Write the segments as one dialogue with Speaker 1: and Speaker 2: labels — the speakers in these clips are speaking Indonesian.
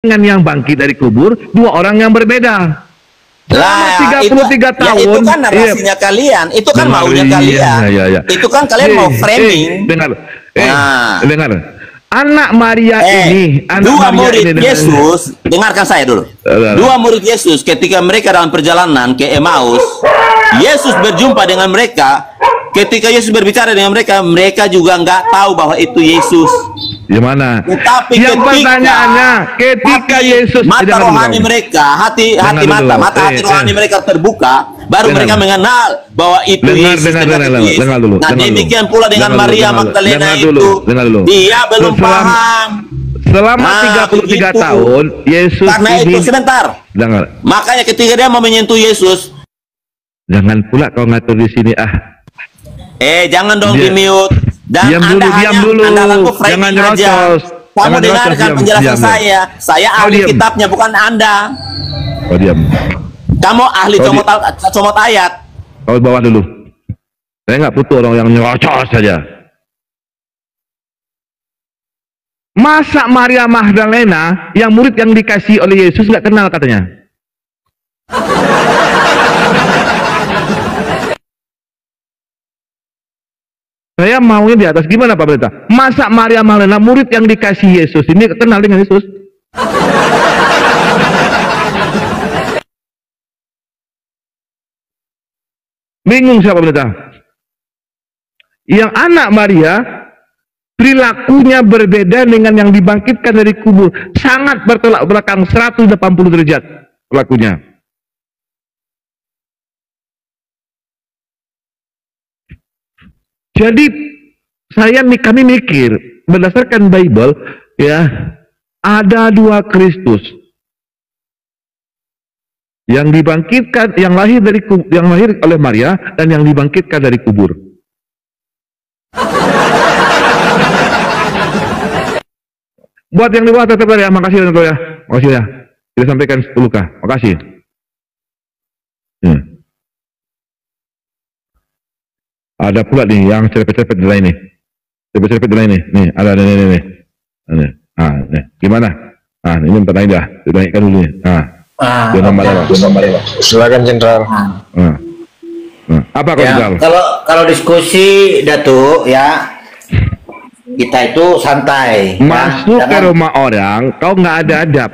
Speaker 1: Lah,
Speaker 2: 33 tahun.
Speaker 1: Ya, itu kan narasinya kalian, itu kan maunya kalian. Itu kan kalian mau framing.
Speaker 2: Dengar. Anak Maria ini,
Speaker 1: dua murid Yesus, dengarkan saya dulu. Dua murid Yesus ketika mereka dalam perjalanan ke Emmaus, Yesus berjumpa dengan mereka. Ketika Yesus berbicara dengan mereka, mereka juga nggak tahu bahwa itu Yesus.
Speaker 2: Gimana?
Speaker 1: Tetapi
Speaker 2: yang pertanyaannya, ketika Yesus
Speaker 1: mata rohani mereka, hati rohani mereka terbuka, baru mereka mengenal bahwa itu Yesus.
Speaker 2: Dengar dulu.
Speaker 1: Nah, demikian pula dengan Maria Magdalena itu, dia belum paham.
Speaker 2: Selama 33 tahun, Yesus
Speaker 1: karena itu sebentar.
Speaker 2: Dengar.
Speaker 1: Makanya ketika dia mau menyentuh Yesus,
Speaker 2: jangan pula kau ngatur di sini
Speaker 1: jangan dong di mute. Dan
Speaker 2: diam dulu.
Speaker 1: Jangan nyerocos. Kamu dengarkan penjelasan saya. Saya ahli kitabnya, bukan Anda.
Speaker 2: Oh, diam.
Speaker 1: Kamu ahli comot ayat.
Speaker 2: Kau bawa dulu. Saya nggak butuh orang yang nyerocos saja. Masa Maria Magdalena yang murid yang dikasih oleh Yesus nggak kenal katanya? Saya maunya di atas. Gimana Pak Pendeta? Masa Maria Magdalena murid yang dikasih Yesus ini kenal dengan Yesus? Bingung siapa Pendeta? Yang anak Maria perilakunya berbeda dengan yang dibangkitkan dari kubur. Sangat bertolak belakang 180 derajat pelakunya. Jadi kami mikir berdasarkan Bible ya, ada dua Kristus yang dibangkitkan, yang lahir oleh Maria dan yang dibangkitkan dari kubur. Buat yang di bawah tetap ya, makasih ya, makasih ya. Kita sampaikan 10K, makasih. Ada pula nih yang cepet-cepet di lain nih. Cepet-cepet di lain nih. Nih, ada nih. Nih. Gimana? Ini bentar lagi dah. Dinaikkan dulu nih. Jangan malah.
Speaker 3: Silakan Jenderal.
Speaker 2: Apa Jenderal?
Speaker 4: Kalau diskusi Datuk ya, kita itu santai.
Speaker 2: Masuk ke rumah orang, kau nggak ada adab.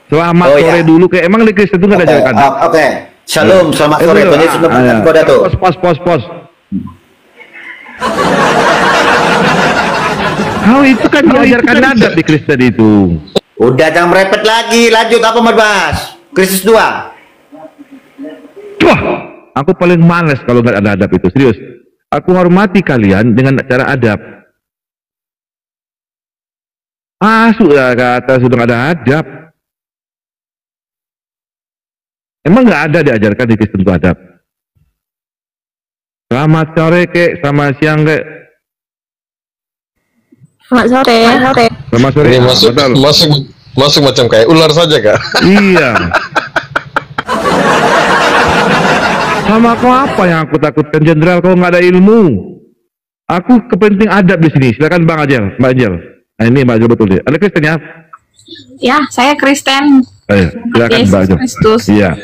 Speaker 2: Selamat sore dulu, kayak emang di Kristen itu nggak ada ajakan.
Speaker 4: Oke. Shalom, selamat sore. Tadi sudah mendengar kau Datuk.
Speaker 2: Pos. Kau itu kan diajarkan adab di Kristen itu.
Speaker 4: Udah jangan merepet lagi. Lanjut apa Mas? Kristus 2.
Speaker 2: Wah, aku paling males kalau nggak ada adab itu, serius. Aku hormati kalian dengan cara adab. Sudah kata sudah nggak ada adab. Emang nggak ada diajarkan di Kristen itu adab. Selamat sore kek, selamat siang kek.
Speaker 5: Selamat sore.
Speaker 2: Selamat sore.
Speaker 3: Ini masuk macam kayak ular saja kak.
Speaker 2: Iya. Sama kau apa yang aku takutkan Jenderal? Kau nggak ada ilmu. Aku kepenting adab di sini. Silakan Bang Ajel, Mbak Ajel. Nah ini Mbak Ajel betul deh. Ada Kristen ya?
Speaker 5: Ya, saya Kristen.
Speaker 2: Silakan Mbak Ajel.
Speaker 5: Kristus.
Speaker 2: Iya.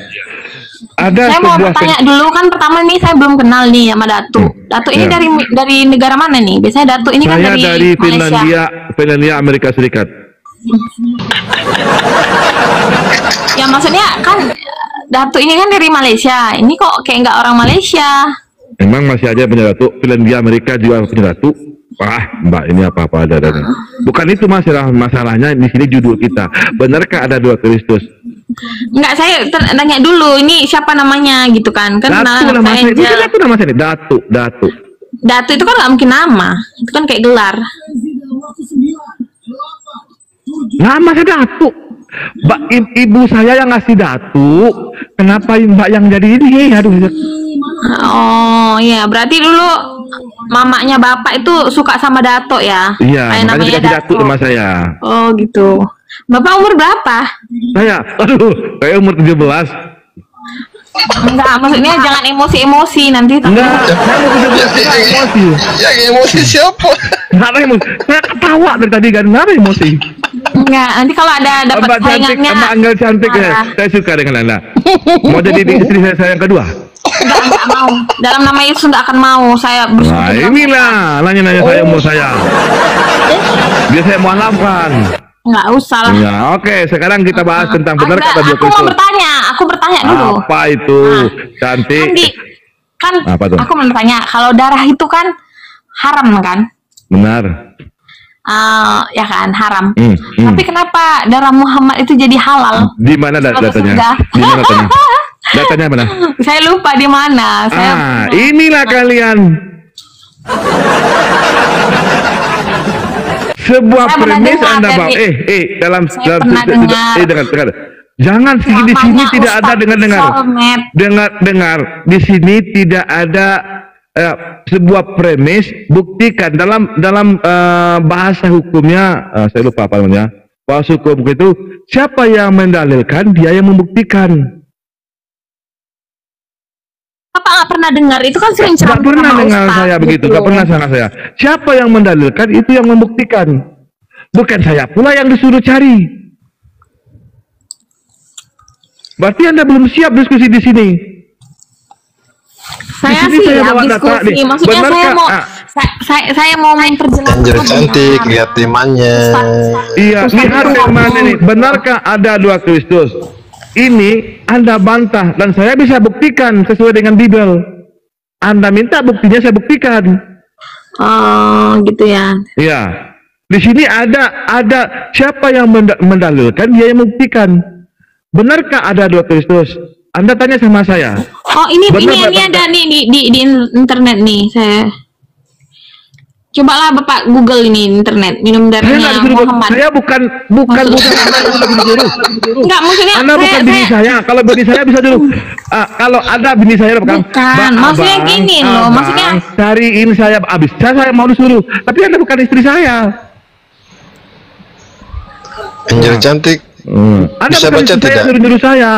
Speaker 2: Ada
Speaker 5: saya mau bertanya dulu kan, pertama nih saya belum kenal nih sama Datuk. Datuk ini dari negara mana nih? Biasanya Datuk ini kan dari
Speaker 2: Finlandia, Amerika Serikat.
Speaker 5: Ya maksudnya kan Datuk ini kan dari Malaysia. Ini kok kayak nggak orang Malaysia?
Speaker 2: Emang masih aja punya Datuk. Finlandia, Amerika juga punya Datuk. Mbak ini apa-apa ada. Bukan itu masalahnya di sini judul kita. Benarkah ada dua Kristus?
Speaker 5: Enggak, saya tanya dulu ini siapa namanya gitu kan? Kan
Speaker 2: Datu nama saya. Itu nama saya Datu.
Speaker 5: Datu itu kan nggak mungkin nama. Itu kan kayak gelar.
Speaker 2: Nama saya Datu. Ibu saya yang ngasih Datu. Kenapa Mbak yang jadi ini? Aduh.
Speaker 5: Oh iya, berarti dulu mamanya bapak itu suka sama Dato ya?
Speaker 2: Iya,
Speaker 5: kayak namanya
Speaker 2: Dato sama saya.
Speaker 5: Oh gitu. Bapak umur berapa?
Speaker 2: Saya, kayak umur 17.
Speaker 5: Enggak, maksudnya jangan emosi-emosi nanti.
Speaker 2: Enggak,
Speaker 3: emosi. Yang emosi siapa?
Speaker 2: Nggak ada emosi. Saya ketawa dari tadi kan, nggak ada emosi.
Speaker 5: Enggak, nanti kalau ada dapat
Speaker 2: Mbak cantik,
Speaker 5: saingannya.
Speaker 2: Mbak Angel cantik ya.
Speaker 5: marah.
Speaker 2: Saya suka dengan Anda. Mau jadi istri saya yang kedua?
Speaker 5: Enggak mau. Dalam nama Yesus enggak akan mau saya
Speaker 2: Nah
Speaker 5: bersekutu dengan
Speaker 2: inilah, nanya-nanya saya umur saya. Biar saya mualafkan.
Speaker 5: Enggak usah lah.
Speaker 2: Ya, oke. Sekarang kita bahas tentang benar kata Dua
Speaker 5: Aku mau
Speaker 2: Kristus.
Speaker 5: aku bertanya dulu.
Speaker 2: Apa itu? Cantik.
Speaker 5: Kan
Speaker 2: Apa tuh?
Speaker 5: aku mau bertanya, kalau darah itu kan haram kan?
Speaker 2: Benar.
Speaker 5: Ya kan, haram.
Speaker 2: Hmm.
Speaker 5: Tapi kenapa darah Muhammad itu jadi halal?
Speaker 2: Di mana datanya?
Speaker 5: Surga.
Speaker 2: Di mana datanya? Datanya mana?
Speaker 5: Saya lupa di mana.
Speaker 2: Inilah kalian. Sebuah
Speaker 5: Saya pernah
Speaker 2: premis
Speaker 5: dengar
Speaker 2: Anda bawa. Dalam dengar. Jangan di sini
Speaker 5: Namanya
Speaker 2: tidak ada
Speaker 5: Ustadz
Speaker 2: dengar. Di sini tidak ada sebuah premis. Buktikan dalam bahasa hukumnya. Saya lupa apa namanya. Bahasa hukum itu siapa yang mendalilkan, dia yang membuktikan.
Speaker 5: Apa nggak pernah dengar? Itu kan sering ceramah.
Speaker 2: Gak pernah
Speaker 5: sama
Speaker 2: dengar
Speaker 5: Ustadz,
Speaker 2: saya begitu,
Speaker 5: gitu.
Speaker 2: gak pernah dengar saya. Siapa yang mendalilkan, itu yang membuktikan. Bukan saya pula yang disuruh cari. Berarti Anda belum siap diskusi di sini.
Speaker 5: Saya
Speaker 2: Di sini
Speaker 5: sih
Speaker 2: saya
Speaker 5: ya
Speaker 2: bawa data
Speaker 5: diskusi.
Speaker 2: nih.
Speaker 5: Maksudnya
Speaker 2: Benarkah?
Speaker 5: saya mau memperjelas.
Speaker 3: Anjir
Speaker 5: apa
Speaker 3: cantik,
Speaker 5: benar.
Speaker 3: lihat temannya.
Speaker 2: Iya,
Speaker 5: Ustadz
Speaker 2: lihat
Speaker 5: itu
Speaker 2: yang mana
Speaker 5: ngomong.
Speaker 2: nih. Benarkah ada dua Kristus? Ini Anda bantah dan saya bisa buktikan sesuai dengan Bible. Anda minta buktinya, saya buktikan.
Speaker 5: Oh, gitu ya.
Speaker 2: Iya. Di sini ada siapa yang mendalilkan, dia yang membuktikan. Benarkah ada dua Kristus? Anda tanya sama saya.
Speaker 5: Oh, ini
Speaker 2: Benar,
Speaker 5: ada nih di internet nih. Cobalah Bapak Google ini internet minum
Speaker 2: Saya
Speaker 5: darahnya
Speaker 2: nggak disuruh.
Speaker 5: Muhammad.
Speaker 2: Saya bukan disuruh.
Speaker 5: Enggak, maksudnya
Speaker 2: Anda bukan bini saya. Kalau bini saya bisa dulu. Kalau ada bini saya bukan.
Speaker 5: Bukan, maksudnya gini loh, maksudnya
Speaker 2: cariin saya habis. Saya mau disuruh. Tapi Anda bukan istri saya.
Speaker 3: Anjir cantik.
Speaker 2: Anda
Speaker 3: Bisa
Speaker 2: bukan
Speaker 3: baca
Speaker 2: istri saya,
Speaker 3: tidak?
Speaker 2: suruh saya.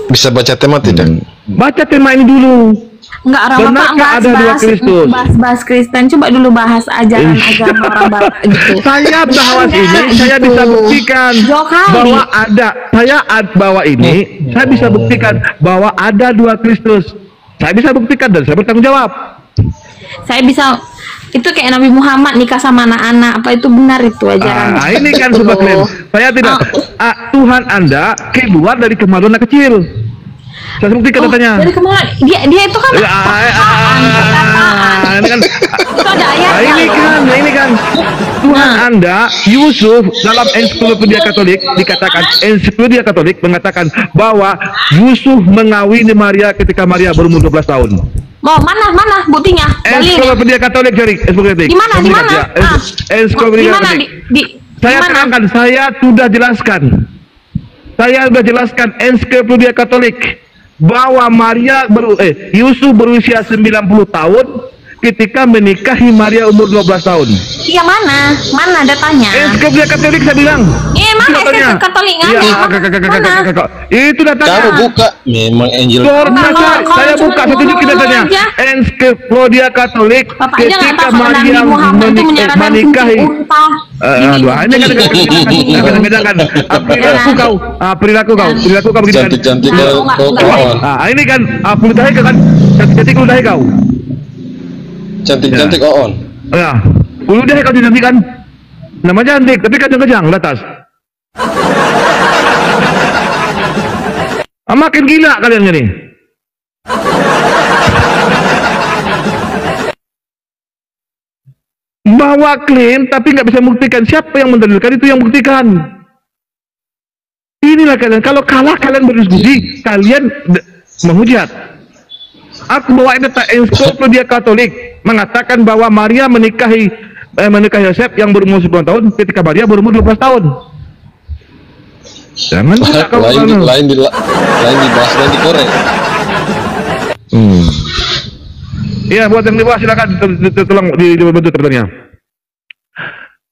Speaker 3: Bisa baca tema tidak?
Speaker 2: Baca tema ini dulu.
Speaker 5: enggak orang Bapak
Speaker 2: Benarkah ada dua Kristus?
Speaker 5: bahas Kristen. Coba dulu bahas ajaran agama orang Bapak gitu.
Speaker 2: Saya bahwa ini saya bisa buktikan
Speaker 5: Dua kali.
Speaker 2: bahwa ada bahwa ini saya bisa buktikan bahwa ada dua Kristus. Saya bisa buktikan dan saya bertanggung jawab.
Speaker 5: Saya bisa itu kayak Nabi Muhammad nikah sama anak-anak, apa itu benar itu ajaran?
Speaker 2: Ini kan sebuah klaim. Saya tidak. Tuhan Anda keluar dari kemaluan anak kecil. Saya buktikan katanya.
Speaker 5: Dari kemana? Dia itu kan perkataan.
Speaker 2: Ini kan.
Speaker 5: Itu ada ayatnya.
Speaker 2: Ini kan. Tuhan Anda, Yusuf dalam ensiklopedia Katolik dikatakan, ensiklopedia Katolik mengatakan bahwa Yusuf mengawini Maria ketika Maria berumur 12 tahun.
Speaker 5: Mau mana buktinya? Dalilnya.
Speaker 2: Ensiklopedia Katolik cari.
Speaker 5: Di mana?
Speaker 2: Ensiklopedia Katolik. Saya terangkan, saya sudah jelaskan. Saya sudah jelaskan ensiklopedia Katolik bahwa Yusuf berusia 90 tahun ketika menikahi Maria umur 12 tahun.
Speaker 5: Iya mana datanya?
Speaker 2: Ensiklopedia Katolik saya bilang.
Speaker 5: Mana ensiklopedia Katolik
Speaker 2: Itu datanya.
Speaker 3: Kamu buka, memang Angel.
Speaker 2: Saya buka, saya tunjukin datanya. Ensiklopedia Katolik
Speaker 5: Bapak aja nggak
Speaker 2: ketika
Speaker 5: tahu kalau Nabi
Speaker 2: Maria
Speaker 5: Muhammad itu menyarankan
Speaker 2: menikahi.
Speaker 5: unta.
Speaker 2: Ini kan bedakan. Perilaku kau begini kan.
Speaker 3: Cantik kau.
Speaker 2: Ini kan ludahi kau kan. Cantik ludahi kau.
Speaker 3: Cantik on.
Speaker 2: Ya, ludahi kau cantik kan. Nama cantik, tapi kejang-kejang atas. Makin gila kalian ini. Bawa klaim tapi nggak bisa membuktikan. Siapa yang mendalilkan, itu yang buktikan. Inilah kalian. Kalau kalah kalian berdiskusi, kalian menghujat. Aku bawa ensiklopedia Katolik mengatakan bahwa Maria menikahi Yosef yang berumur 10 tahun ketika Maria berumur 12 tahun. Jangan
Speaker 3: lain dibahas dan dikorek.
Speaker 2: Iya, buat yang di bawah silakan tolong dibantu tertanya.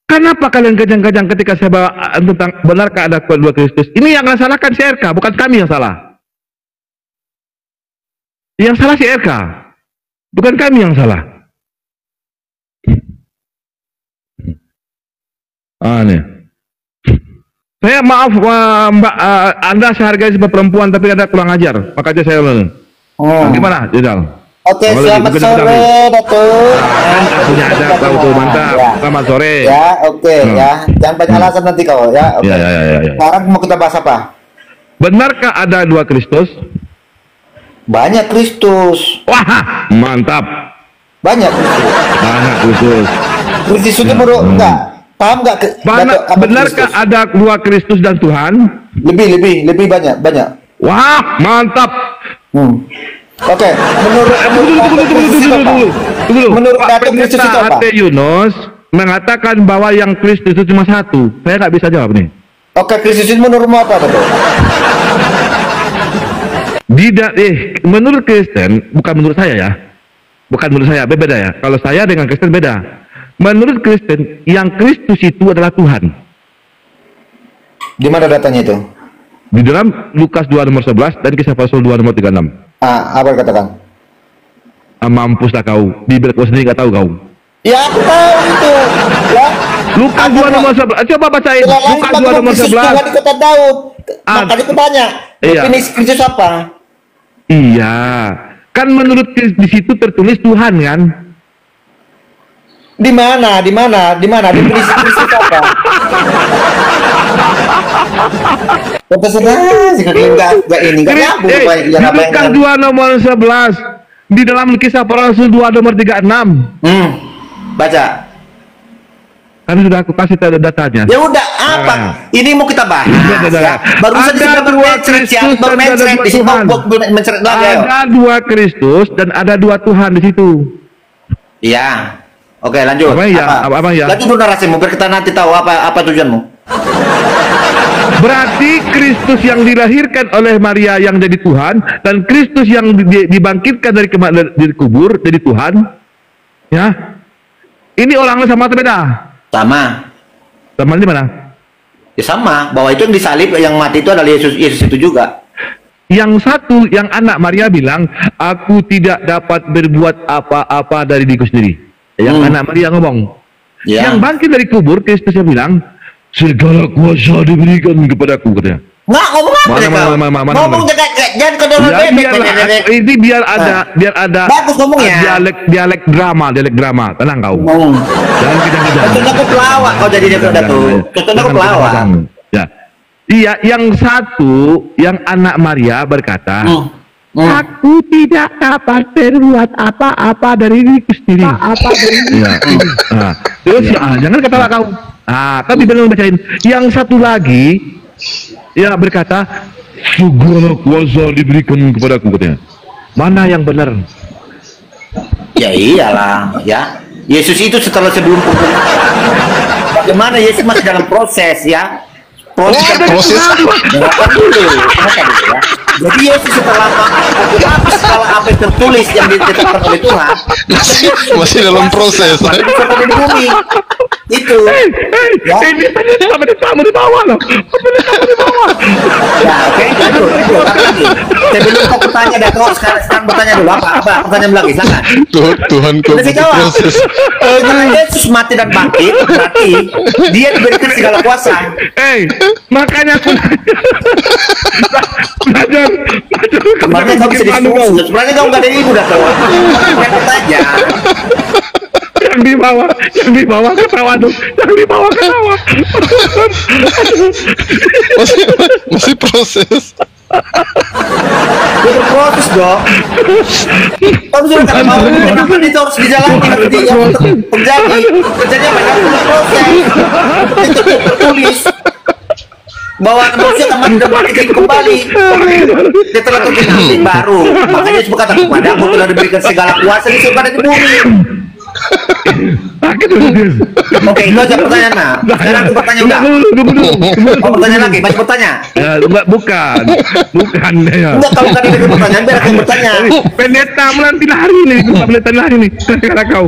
Speaker 2: Kenapa kalian kejang-kejang ketika saya bawa tentang benarkah ada dua Kristus? Ini yang salahkan si RK, bukan kami yang salah. Yang salah si RK, bukan kami yang salah. Nih. Saya maaf Mbak, Anda saya hargai sebagai perempuan tapi Anda kurang ajar. Makanya saya gimana, Jendral?
Speaker 4: Oke, selamat sore, Datuk.
Speaker 2: Kan punya ada tahu tuh, mantap.
Speaker 4: Ya.
Speaker 2: Selamat sore.
Speaker 4: Ya, oke ya. Jangan banyak alasan nanti kau ya. Oke.
Speaker 2: Ya.
Speaker 4: Sekarang mau kita bahas apa?
Speaker 2: Benarkah ada 2 Kristus?
Speaker 4: Banyak Kristus.
Speaker 2: Wah, mantap.
Speaker 4: Banyak Kristus.
Speaker 2: Banyak Kristus.
Speaker 4: Kristus itu menurut enggak? Paham enggak?
Speaker 2: Benarkah ada 2 Kristus dan Tuhan?
Speaker 4: Lebih banyak.
Speaker 2: Wah, mantap.
Speaker 4: Oke, menurut
Speaker 2: Tunggu.
Speaker 4: Menurut
Speaker 2: Pak
Speaker 4: Datuk Kristus itu
Speaker 2: Pendeta
Speaker 4: apa?
Speaker 2: Ate Yunus mengatakan bahwa yang Kristus itu cuma 1. Saya nggak bisa jawab nih.
Speaker 4: Oke, Kristus itu menurutmu apa, Datuk?
Speaker 2: Menurut Kristen, bukan menurut saya ya. Bukan menurut saya, beda ya. Kalau saya dengan Kristen beda. Menurut Kristen, yang Kristus itu adalah Tuhan.
Speaker 4: Di mana datanya itu?
Speaker 2: Di dalam Lukas 2 nomor 11 dan Kisah Rasul 2 nomor 36.
Speaker 4: Apa dikatakan?
Speaker 2: Mampuslah kau, bibir kau sendiri nggak tahu kau.
Speaker 4: Ya, aku tahu itu. Ya.
Speaker 2: Lukas 2 nomor 11, coba bacain. Lukas 2 nomor 11.
Speaker 4: Tuhan di kota Daud. Makanya aku tanya,
Speaker 2: Iya.
Speaker 4: definisi Kristus apa?
Speaker 2: Iya, kan menurut di situ tertulis Tuhan kan?
Speaker 4: Di mana? Definisi Kristus apa? Terserah, jika enggak ini enggak nyambung
Speaker 2: Lukas 2 nomor 11 di dalam Kisah Para Rasul 2 nomor 36.
Speaker 4: Baca.
Speaker 2: Kan sudah aku kasih datanya.
Speaker 4: Ya udah, apa? Ini mau kita bahas. Ya. Baru saja kita bermencret ya, bermencret di situ. Mencret lagi.
Speaker 2: Ada 2 Kristus dan ada 2 Tuhan di situ.
Speaker 4: Iya. Oke, lanjut.
Speaker 2: Apa ya?
Speaker 4: Lanjut dulu narasimu biar kita nanti tahu apa tujuanmu.
Speaker 2: Berarti Kristus yang dilahirkan oleh Maria yang jadi Tuhan dan Kristus yang dibangkitkan dari kubur jadi Tuhan, ya. Ini orangnya sama atau beda? Sama di mana?
Speaker 4: Ya sama, bahwa itu yang disalib, yang mati itu adalah Yesus itu juga.
Speaker 2: Yang satu, yang anak Maria bilang, aku tidak dapat berbuat apa-apa dari diriku sendiri. Yang anak Maria ngomong.
Speaker 4: Ya.
Speaker 2: Yang bangkit dari kubur, Kristus yang bilang, segala kuasa diberikan kepadaku, katanya.
Speaker 4: Nggak, ngomong apa ya kau? Ngomong jangan kau dorong bebek.
Speaker 2: Ini biar ada
Speaker 4: bagus ngomongnya.
Speaker 2: dialek drama, tenang kau. Jangan kejang-kejang.
Speaker 4: Contohnya kau pelawak kau jadi dia tuh. Contohnya kau pelawak.
Speaker 2: Ya. Iya, yang satu, yang anak Maria berkata, aku tidak dapat berbuat apa-apa dari diriku sendiri. Terus jangan ketawa kau. Tapi belum bacain. Yang satu lagi, ya berkata, segala kuasa diberikan kepadaku, katanya. Mana yang benar?
Speaker 4: Ya iyalah, ya. Yesus itu sebelum bagaimana Yesus masih dalam proses ya. Proses. Dengarkan dulu. Ya. Jadi Yesus setelah apa yang tertulis yang ditetapkan oleh Tuhan
Speaker 3: masih dalam proses.
Speaker 4: Di bumi. Itu.
Speaker 2: Ini sama di bawah loh.
Speaker 4: Ya, oke. Sebelum kau bertanya dan kau sekarang bertanya dulu apa pertanyaan lagi silakan.
Speaker 3: Tuhan kau proses.
Speaker 4: Karena Yesus mati dan bangkit berarti dia diberikan segala kuasa.
Speaker 2: Makanya aku belajar.
Speaker 4: Sebenarnya kau bisa diskusi. Sebenarnya kau nggak ada ibu dah kau. Saja.
Speaker 2: Yang di bawah ketawa dong. Yang di bawah ketawa.
Speaker 3: masih proses.
Speaker 4: Itu proses dong. Kamu sudah kata mau kenapa itu harus dijalani nanti yang terjadi banyak proses. Tulis bahwa manusia akan bangkit kembali setelah terjadi baru. Makanya Yesus berkata kepadamu telah diberikan segala kuasa di surga dan di bumi. Oke, itu aja pertanyaan. Sekarang aku bertanya udah. Mau bertanya lagi, masih bertanya?
Speaker 2: Bukan.
Speaker 4: Enggak, kalau tadi ada pertanyaan, biar aku bertanya.
Speaker 2: Pendeta nanti lari nih, kata kau.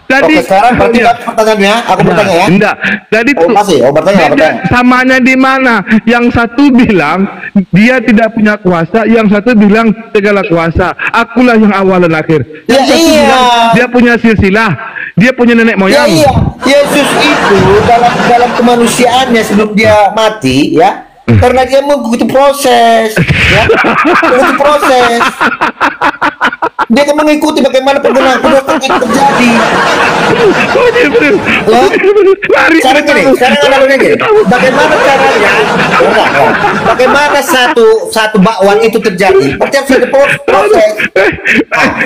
Speaker 2: Jadi,
Speaker 4: oke, sekarang berarti pertanyaannya, aku bertanya ya.
Speaker 2: Enggak. Jadi
Speaker 4: bertanya.
Speaker 2: Samanya di mana? Yang satu bilang dia tidak punya kuasa, yang satu bilang segala kuasa. Akulah yang awal dan akhir. Yang satu bilang dia punya silsilah. Dia punya nenek
Speaker 4: Ya
Speaker 2: moyang.
Speaker 4: iya, Yesus itu dalam kemanusiaannya sebelum dia mati ya, karena dia mengikuti proses, ya, mengikuti proses. Dia akan mengikuti bagaimana perguruan itu terjadi. Ya, sekarang gini, bagaimana caranya? Bagaimana satu bakwan itu terjadi? Berarti harus ada proses.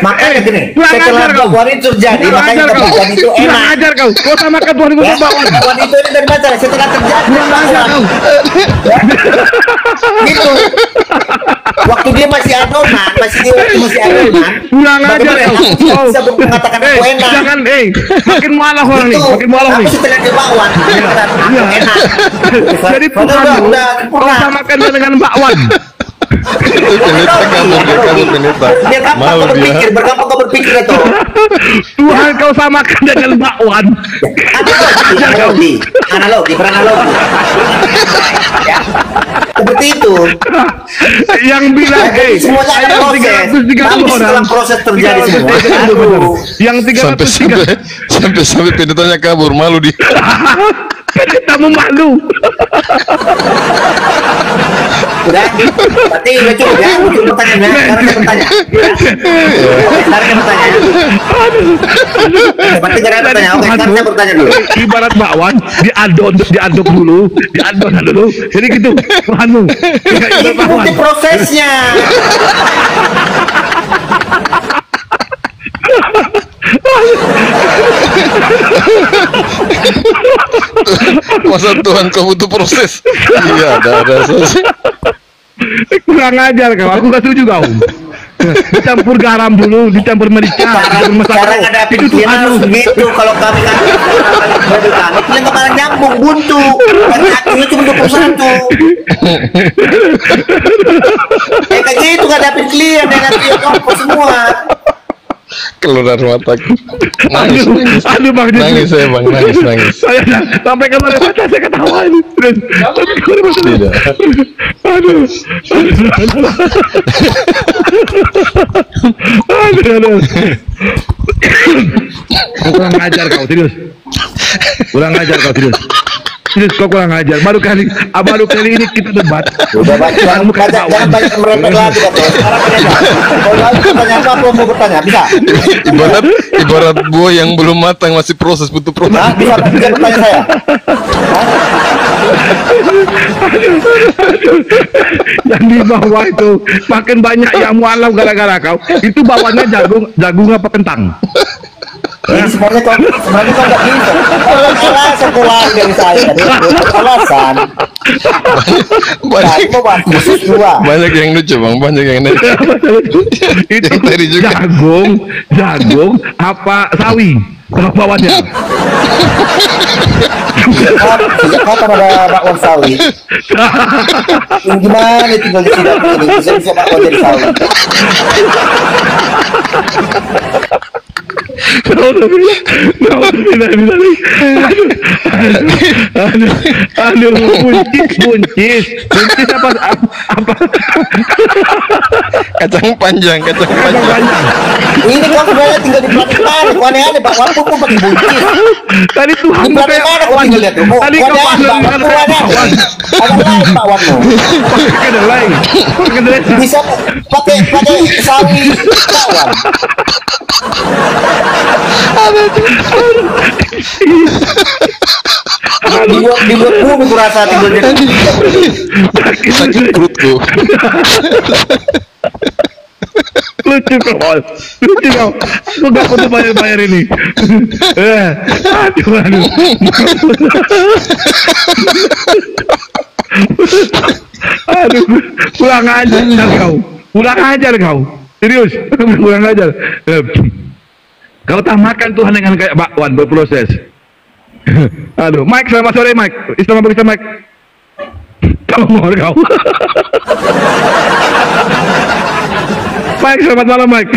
Speaker 4: Makanya gini, setelah bakwan itu terjadi, makanya terjadi itu enak.
Speaker 2: Ajar kau samakan Tuhan itu bakwan.
Speaker 4: Bakwan itu ini dari mana? Setelah terjadi bakwan. Gitu. Waktu dia masih adonan, masih adonan.
Speaker 2: Kurang ajar kau.
Speaker 4: Bisa mengatakan aku enak.
Speaker 2: Jangan, makin malah orang nih, makin malah nih.
Speaker 4: Aku setelah dia bakwan, enak.
Speaker 2: Jadi Tuhan kau samakan dia dengan bakwan.
Speaker 3: Pendeta.
Speaker 4: Biar gampang kau berpikir, bergampang kau berpikir itu.
Speaker 2: Tuhan kau samakan dengan bakwan.
Speaker 4: Analogi, beranalogi. Ya. Seperti itu.
Speaker 2: Yang bilang,
Speaker 4: Semuanya ada proses. Tapi setelah proses terjadi semua.
Speaker 2: Yang 303
Speaker 3: sampai pendetanya kabur, malu dia.
Speaker 2: kamu malu.
Speaker 4: Udah, berarti udah cukup ya. Cukup pertanyaannya. Sekarang saya bertanya. Sekarang saya bertanya. Berarti gak ada pertanyaan. Oke, sekarang saya bertanya dulu.
Speaker 2: Ibarat bakwan, diaduk dulu. Jadi gitu, Tuhanmu.
Speaker 4: Ini bukti prosesnya.
Speaker 3: Masa Tuhan kau butuh proses? Iya, ada selesai.
Speaker 2: Kurang ajar kau, aku gak setuju kau. Dicampur garam dulu, dicampur merica, dicampur
Speaker 4: Sekarang ada
Speaker 2: itu
Speaker 4: pikiran
Speaker 2: Tuhan.
Speaker 4: harus begitu. Kalau kami kan yang kemarin nyambung buntu, karena akhirnya cuma 21. Kayak gitu gak dapet klien yang nanti kompor semua.
Speaker 3: Keluar mataku. Nangis.
Speaker 2: Aduh Bang Jis.
Speaker 3: Nangis saya Bang, nangis.
Speaker 2: Saya sampai kemarin saya ketawa ini.
Speaker 3: Tidak.
Speaker 2: Aduh. Kurang ajar kau, serius. Kurang ajar kau, serius. Serius kau kurang ajar. Baru kali ini kita debat.
Speaker 4: Udah jangan banyak merepet lagi kata. Sekarang kalau lagi pertanyaan apa mau bertanya bisa.
Speaker 3: Ibarat buah yang belum matang, masih butuh proses.
Speaker 4: Nah, bisa bertanya saya.
Speaker 2: Yang di bawah itu makin banyak yang mualaf gara-gara kau. Itu bawahnya jagung apa kentang?
Speaker 4: Ini sebenarnya kau nggak bisa. Kalau alasan kau lari dari saya, alasan.
Speaker 3: Banyak yang lucu Bang, banyak yang lucu.
Speaker 2: Itu
Speaker 3: Yang tadi juga.
Speaker 2: jagung apa sawi bawahnya.
Speaker 4: Sejak kapan ada bakwan sawi? Yang gimana tinggal di sini? Bisa bakwan jadi sawi.
Speaker 2: Aduh, buncis apa
Speaker 3: Kacang panjang.
Speaker 4: Ini kau sebenarnya tinggal di Pranimana. Kau aneh-aneh bakwan pun pakai buncis.
Speaker 2: tadi Tuhan
Speaker 4: Di Pranimana kau tinggal lihat tuh.
Speaker 2: tadi kau
Speaker 4: Bakwan ada lain bakwanmu.
Speaker 2: ada lain
Speaker 4: Bisa pakai sawi bakwan. Dibuat bumi kurasa tinggal jadi.
Speaker 3: Sakit perutku.
Speaker 2: lucu kau aku gak butuh bayar ini. Aduh kurang ajar kau serius kurang ajar. Kau tamakan Tuhan dengan kayak bakwan berproses. Aduh, Mike, selamat sore Mike. Islam apa Mike? Tolong kau. Mike, selamat malam Mike.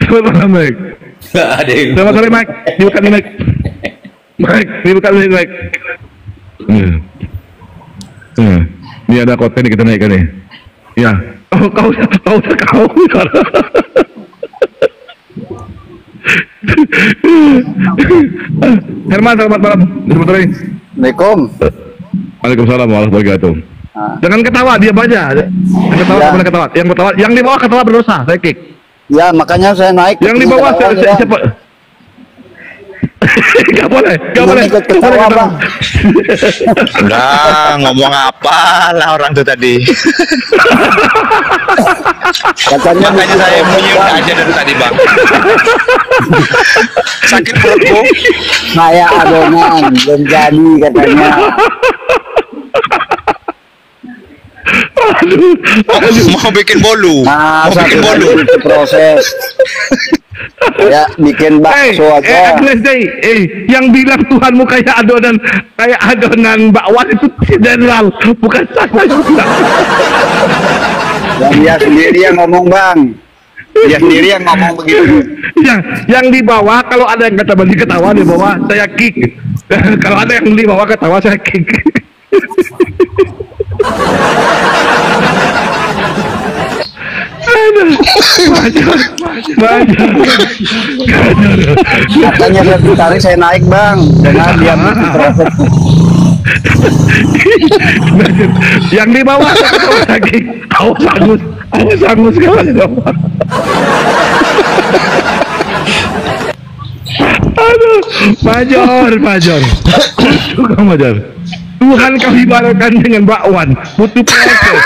Speaker 2: Selamat malam Mike. Selamat sore Mike. Dibuka nih Mike. Mike, dibuka nih Mike. Ini ada konten nih kita naikkan nih. Ya. Oh, kau. Herman, selamat malam.
Speaker 4: Assalamualaikum.
Speaker 2: Waalaikumsalam warahmatullahi wabarakatuh. Jangan ketawa, diam aja. Jangan ketawa,
Speaker 4: Ya.
Speaker 2: boleh ketawa. Yang ketawa, yang di bawah ketawa berdosa, saya kick.
Speaker 4: Ya, makanya saya naik.
Speaker 2: Yang di bawah siapa? Gak boleh, gak boleh.
Speaker 4: Ikut ketawa, Bang.
Speaker 6: Udah, ngomong apa lah orang tuh tadi.
Speaker 4: Katanya
Speaker 6: Makanya saya mute aja dari tadi, Bang. Sakit perutku.
Speaker 4: saya adonan belum jadi katanya.
Speaker 6: Mau bikin bolu. Mau
Speaker 4: Masa
Speaker 6: bikin
Speaker 4: kita
Speaker 6: bolu.
Speaker 4: itu proses. Ya bikin bakso aja.
Speaker 2: Agnes Day, yang bilang Tuhanmu kayak adonan bakwan itu general, bukan saya juga.
Speaker 4: Dan dia sendiri yang ngomong, Bang. Dia sendiri yang ngomong begitu.
Speaker 2: yang di bawah kalau ada yang ketawa di bawah saya kick. Kalau ada yang di bawah ketawa saya kick.
Speaker 4: Katanya dia ditarik, saya naik, Bang. Dengan dia bikin proses.
Speaker 2: Yang di bawah saya ketawa lagi. Awas angus sekali. Aduh, Major. Suka Major. Tuhan kau ibaratkan dengan bakwan, butuh proses.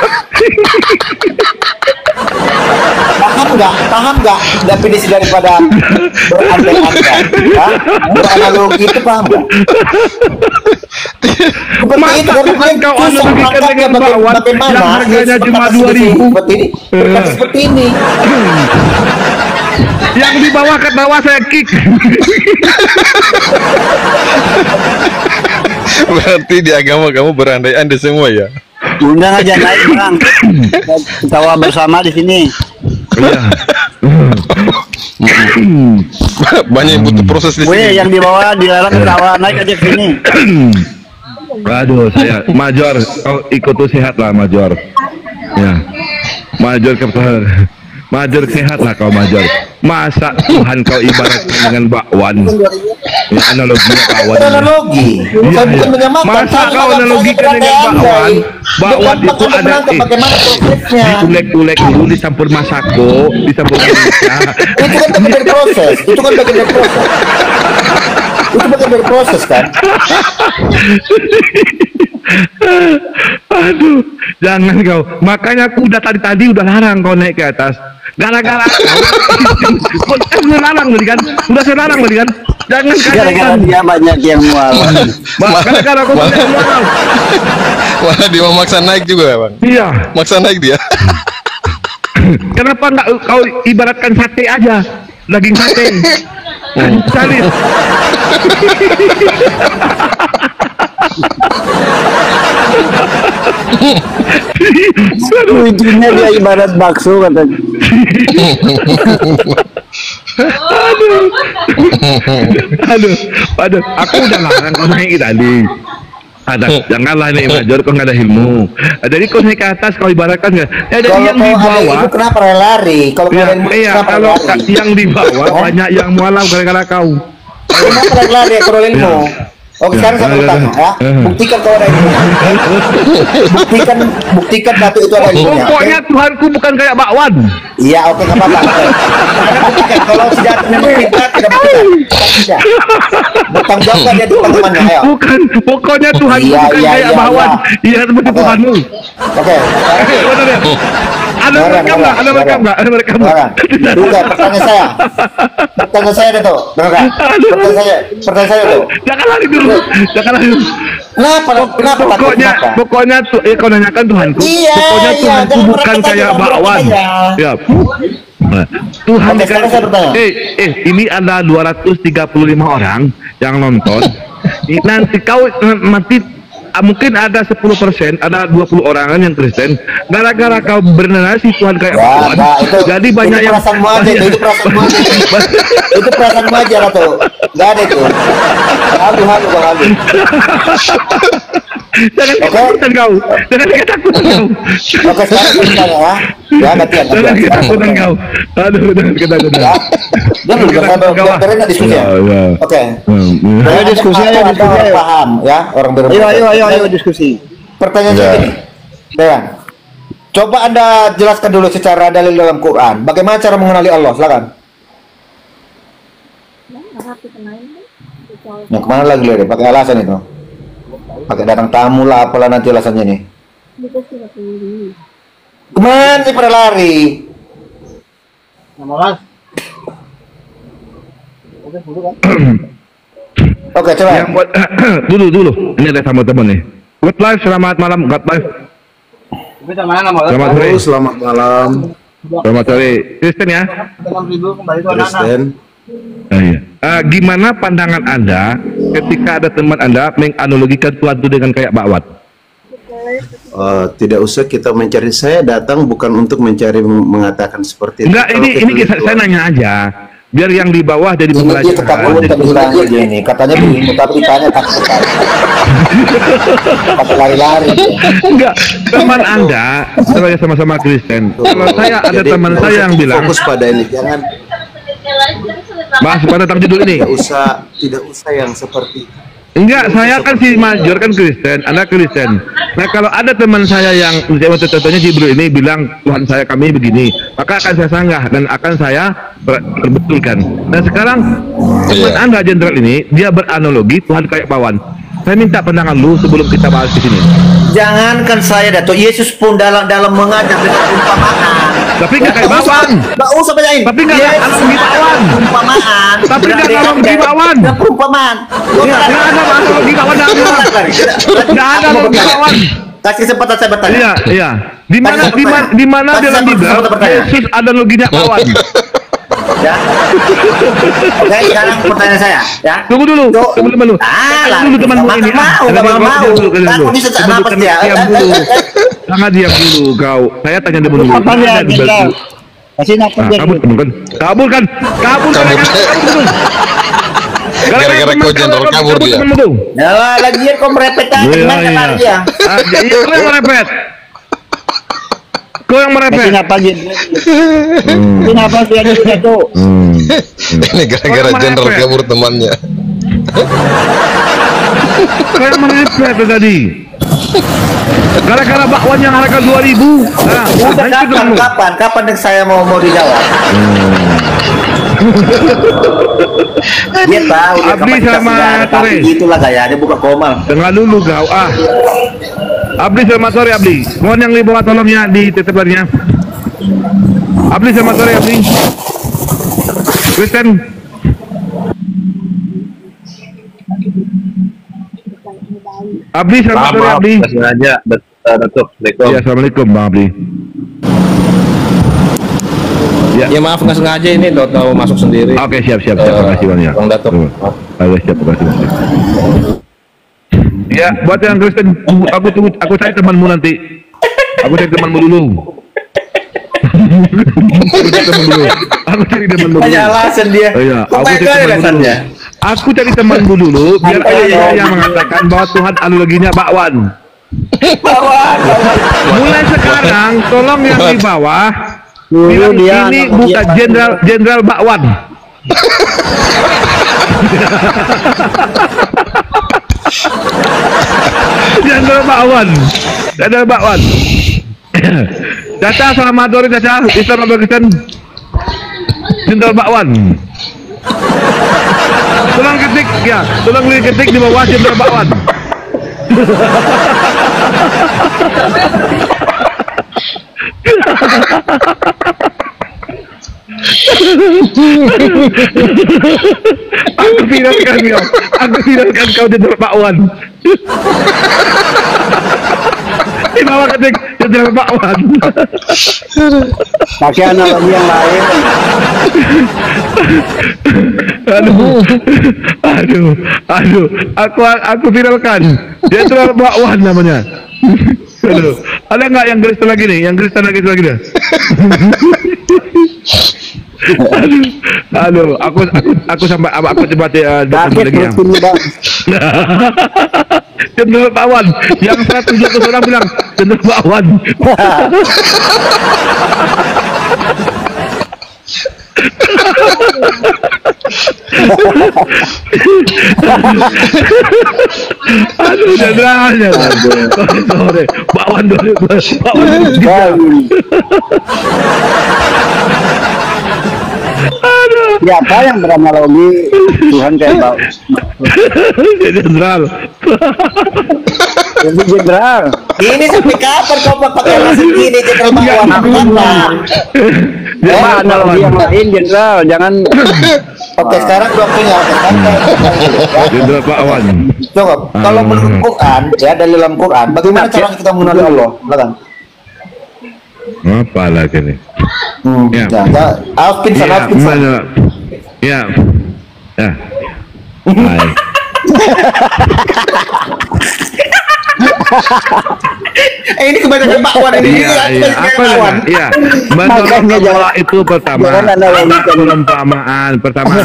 Speaker 4: Paham nggak definisi daripada berandai-andai? Beranalogi itu paham nggak?
Speaker 2: Masa Tuhan kau analogikan dengan bakwan yang harganya cuma 2.000?
Speaker 4: Seperti ini.
Speaker 2: Yang di bawah ketawa saya kick.
Speaker 3: Berarti di agama kamu berandai-andai semua ya?
Speaker 4: Undang aja naik, Bang. Ketawa bersama di sini.
Speaker 2: Iya.
Speaker 3: Banyak yang butuh proses di
Speaker 4: Weh,
Speaker 3: sini.
Speaker 4: yang di bawah dilarang ketawa, naik aja ke sini.
Speaker 2: Aduh, saya Major, kau ikut tuh sehat lah Major. Ya, Major Major sehat lah kau Major. Masa Tuhan kau ibaratkan dengan bakwan? Ya, analoginya bakwan.
Speaker 4: Analogi.
Speaker 2: Iya, iya. Masa kau analogikan dengan bakwan? Bakwan itu ada
Speaker 4: bagaimana prosesnya?
Speaker 2: diulek-ulek dulu, dicampur masako, dicampur minyak.
Speaker 4: Itu kan bagian dari proses. Itu kan bagian dari proses. Itu bagian dari proses kan?
Speaker 2: Aduh, jangan kau. Makanya aku udah tadi udah larang kau naik ke atas. Gara-gara kau udah larang tadi kan? Udah saya larang tadi kan? Jangan
Speaker 4: Gara-gara
Speaker 2: katakan.
Speaker 4: dia banyak yang mual.
Speaker 2: Gara-gara kau banyak yang mual.
Speaker 3: Malah dia memaksa naik juga, Bang.
Speaker 2: Iya.
Speaker 3: Maksa naik dia.
Speaker 2: Kenapa nggak kau ibaratkan sate aja? Daging sate. Salib.
Speaker 4: Ujungnya dia ibarat bakso katanya.
Speaker 2: Aduh, aku udah larang kau naik tadi. Janganlah naik Major, kau nggak ada ilmu. Jadi kau naik ke atas, kau ibaratkan nggak? Ada
Speaker 4: Kalau
Speaker 2: yang di
Speaker 4: kau ada
Speaker 2: bawah.
Speaker 4: ibu kenapa lari? Kalau
Speaker 2: Ya,
Speaker 4: kalian
Speaker 2: iya,
Speaker 4: kenapa
Speaker 2: kalau
Speaker 4: lari?
Speaker 2: yang di bawah banyak yang mualaf gara-gara kau.
Speaker 4: Kenapa lari kalau ilmu? Oke, sekarang saya bertanya ya. Buktikan kau ada ilmunya. Buktikan batu itu ada ilmunya.
Speaker 2: Pokoknya Tuhanku bukan kayak bakwan.
Speaker 4: Iya, oke, nggak apa-apa. Anda buktikan kalau sejatinya kita tidak buktikan. Tidak. Bertanggung jawab dia di teman-temannya, ayo.
Speaker 2: Bukan, pokoknya Tuhanku
Speaker 4: Iya,
Speaker 2: bukan
Speaker 4: iya,
Speaker 2: kayak
Speaker 4: iya,
Speaker 2: bakwan. Iya, seperti
Speaker 4: Oke.
Speaker 2: Tuhanmu.
Speaker 4: Oke.
Speaker 2: Benar ya? Ada merekam nggak? Ada merekam nggak? Ada merekam nggak?
Speaker 4: Bukan, pertanyaan saya. Pertanyaan saya itu, dengar. Pertanyaan saya itu.
Speaker 2: Jangan lari dulu. Jangan lari dulu.
Speaker 4: Kenapa? Kenapa? Kenapa?
Speaker 2: Pokoknya kau nanyakan Tuhanku.
Speaker 4: Iya,
Speaker 2: Pokoknya
Speaker 4: iya,
Speaker 2: Tuhanku
Speaker 4: jangan
Speaker 2: bukan
Speaker 4: mereka
Speaker 2: kayak
Speaker 4: saja,
Speaker 2: bakwan.
Speaker 4: mereka saja.
Speaker 2: Ya. Nah, Tuhan
Speaker 4: Oke, sekarang saya bertanya.
Speaker 2: ini ada 235 orang yang nonton. Nanti kau mungkin ada 10%, ada 20 orangan yang Kristen. Gara-gara kau bernarasi Tuhan kayak bakwan. Jadi banyak yang
Speaker 4: perasaanmu aja, itu perasaanmu aja. Itu perasaanmu aja tuh. Enggak ada itu. Halu Bang Halu.
Speaker 2: Jangan ketakutan kau. Jangan ketakutan kau.
Speaker 4: Oke, sekarang kita ya. Ya, gantian.
Speaker 2: Jangan ketakutan kau. Aduh, jangan ketakutan.
Speaker 4: Biar enak diskusi ya. Oke.
Speaker 7: Ayo diskusi, ayo diskusi.
Speaker 4: Paham ya, orang berbeda.
Speaker 7: Ayo diskusi.
Speaker 4: Pertanyaannya gini. Dewan. Coba Anda jelaskan dulu secara dalil dalam Quran. Bagaimana cara mengenali Allah? Silakan. Yang kemana lagi deh? Pakai alasan itu. Pakai datang tamu lah, apalah nanti alasannya nih. Kemana sih pada lari? Oke, coba.
Speaker 2: Yang buat dulu. Ini ada teman-teman nih. Good live, selamat malam. Good live. Selamat sore.
Speaker 3: Selamat malam.
Speaker 2: Selamat sore. Kristen ya.
Speaker 3: Kristen.
Speaker 2: Iya. Gimana pandangan Anda ketika ada teman Anda menganalogikan Tuhan itu dengan kayak bakwan?
Speaker 3: Tidak usah kita mencari. Saya datang bukan untuk mencari mengatakan seperti itu.
Speaker 2: Enggak, ini saya nanya aja. Biar yang di bawah jadi
Speaker 4: Dia
Speaker 2: pembelajaran.
Speaker 4: ketakutan ditanya gini. Katanya begini, tapi ditanya takut. Pakai lari-lari.
Speaker 2: Enggak, teman Anda, saya sama-sama Kristen. Kalau saya ada teman saya yang bilang,
Speaker 3: fokus pada ini, jangan
Speaker 2: bahas pada tentang judul ini.
Speaker 3: tidak usah yang seperti
Speaker 2: Enggak, saya kan si Major kan Kristen, Anda Kristen. Nah kalau ada teman saya yang contohnya si Bro ini bilang Tuhan saya kami begini, maka akan saya sanggah dan akan saya perbetulkan. Dan sekarang teman Anda Jenderal ini dia beranalogi Tuhan kayak bakwan. Saya minta pandangan lu sebelum kita bahas di sini.
Speaker 4: Jangankan saya, Dato' Yesus pun dalam mengajar dengan perumpamaan.
Speaker 2: Tapi nggak kayak bakwan.
Speaker 4: Nggak usah bacain.
Speaker 2: Tapi nggak analogi bakwan.
Speaker 4: Perumpamaan.
Speaker 2: Tapi nggak analogi bakwan.
Speaker 4: Nggak perumpamaan.
Speaker 2: Nggak ada analogi bakwan. Nggak ada analogi bakwan.
Speaker 4: Kasih kesempatan saya bertanya.
Speaker 2: Iya. Di mana dalam Bible Yesus analoginya bakwan?
Speaker 4: Ya. Oke, sekarang pertanyaan saya, ya.
Speaker 2: Tunggu dulu. Teman-teman lu. Dulu temanmu ini.
Speaker 4: Mau. Takut disesak napas dia.
Speaker 2: Sangat diam dulu kau. Saya tanya dulu.
Speaker 7: Kasih nafas dia.
Speaker 2: Kabur kan.
Speaker 3: gara-gara kau Jenderal kabur dia.
Speaker 4: Nah, lagian kau merepet aja. Gimana lari dia?
Speaker 2: Kau yang merepet. Kau yang merepet.
Speaker 7: Kasih nafas dia. Kasih nafas dia tuh.
Speaker 3: Ini gara-gara Jenderal kabur temannya.
Speaker 2: Kau yang merepet tadi. Gara-gara bakwan yang harga 2.000. Nah,
Speaker 4: kapan saya mau dijawab? Dia tahu dia
Speaker 2: Abdi sama sore.
Speaker 4: Gitulah gaya dia buka komal.
Speaker 2: Dengar dulu kau. Abdi selamat sore Abdi. Mohon yang di bawah tolongnya dititipkannya. Abdi selamat sore Abdi. Kristen. Abdi selamat sore Abdi.
Speaker 6: Sengaja, Datuk.
Speaker 2: Ya, assalamualaikum Bang Abdi.
Speaker 8: Ya maaf nggak sengaja ini tahu masuk sendiri.
Speaker 2: Oke, siap. Terima kasih banyak.
Speaker 8: Bang Datuk.
Speaker 2: Oke, siap. Terima kasih. Ya, buat yang Kristen, aku cari temanmu nanti. Aku cari temanmu dulu. Aku cari temanmu dulu.
Speaker 4: Banyak alasan dia.
Speaker 2: Oh, iya. Aku cari temanmu dulu biar ada yang mengatakan bahwa Tuhan analoginya bakwan. Mulai sekarang tolong yang di bawah bilang ini bukan jenderal bakwan. Jenderal bakwan. Caca selamat sore Caca. Islam Pakistan. Jenderal bakwan. Tolong ketik di bawah jenderal bakwan. Aku viralkan kau jenderal bakwan. Di bawah ketik jenderal bakwan.
Speaker 7: Pakai analogi yang lain.
Speaker 2: Aduh. Aku viralkan. Jenderal bakwan namanya. Aduh. Ada nggak yang Kristen lagi nih? Yang Kristen lagi dah. Aduh, aku sampai aku coba
Speaker 7: Kaget
Speaker 2: lagi ya.
Speaker 7: perutku, Bang.
Speaker 2: Cenderung Bakwan. Yang 100 orang bilang cenderung Bakwan. Aduh, jenderalnya. Sore. Bakwan dulu.
Speaker 7: Siapa yang beranalogi Tuhan kayak bau?
Speaker 2: Jenderal.
Speaker 7: Jadi jenderal.
Speaker 4: Ini sampai kapan kau pakai nasi gini jenderal Bakwan? Apa?
Speaker 7: Coba analogi yang lain jenderal, jangan.
Speaker 4: Oke, sekarang waktunya
Speaker 2: Jenderal Bakwan.
Speaker 4: coba. Kalau menurut Quran, ya dalam Quran, bagaimana cara kita mengenali Allah? Silakan.
Speaker 2: Apa lagi nih? Ya.
Speaker 4: Harus pingsan, harus pingsan.
Speaker 2: Ya. Ya. Hai.
Speaker 4: Ini kebanyakan Bakwan ini.
Speaker 2: Iya. Apa lagi? Iya. Menurut Allah itu pertama. Perumpamaan pertama.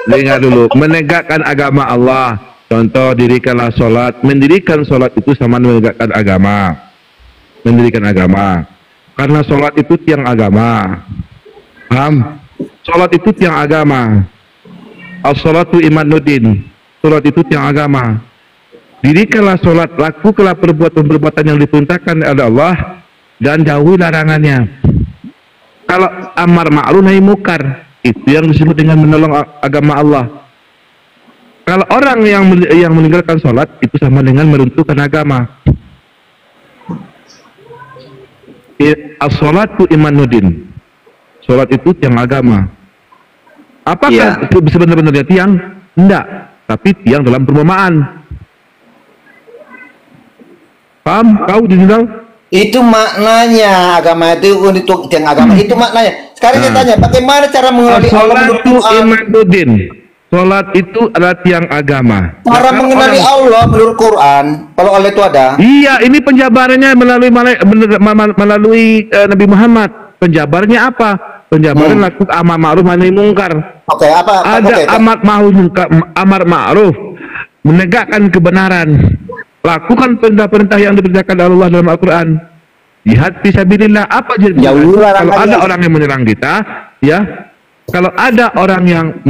Speaker 2: Dengar dulu. Menegakkan agama Allah. Contoh, dirikanlah sholat. Mendirikan sholat itu sama menegakkan agama. Mendirikan agama. Karena sholat itu tiang agama. Paham? Sholat itu tiang agama. As-sholatu imanuddin. Sholat itu tiang agama. Dirikanlah sholat, lakukanlah perbuatan-perbuatan yang diperintahkan oleh Allah dan jauhi larangannya. Kalau amar ma'ruf nahi mungkar, itu yang disebut dengan menolong agama Allah. Kalau orang yang meninggalkan sholat, itu sama dengan meruntuhkan agama. As-sholatu imanuddin. Sholat itu tiang agama. Apakah sebenarnya tiang? Enggak, tapi tiang dalam perumpamaan. Paham? Kau jenderal?
Speaker 4: Itu maknanya agama itu untuk tiang agama. Itu maknanya. Sekarang saya tanya, bagaimana cara mengenali Allah menurut Quran?
Speaker 2: Imanuddin. Sholat itu adalah tiang agama.
Speaker 4: Cara mengenali Allah menurut Quran, kalau Allah itu ada.
Speaker 2: Iya, ini penjabarannya melalui Nabi Muhammad. Penjabarannya apa? Penjabaran lakukan amar ma'ruf nahi mungkar.
Speaker 4: Oke, apa?
Speaker 2: Ada amar ma'ruf, menegakkan kebenaran. Lakukan perintah-perintah yang diperintahkan Allah dalam Al-Quran. Jihad fisabilillah. Apa jadi? Kalau ada orang yang menyerang kita, ya. Kalau ada orang yang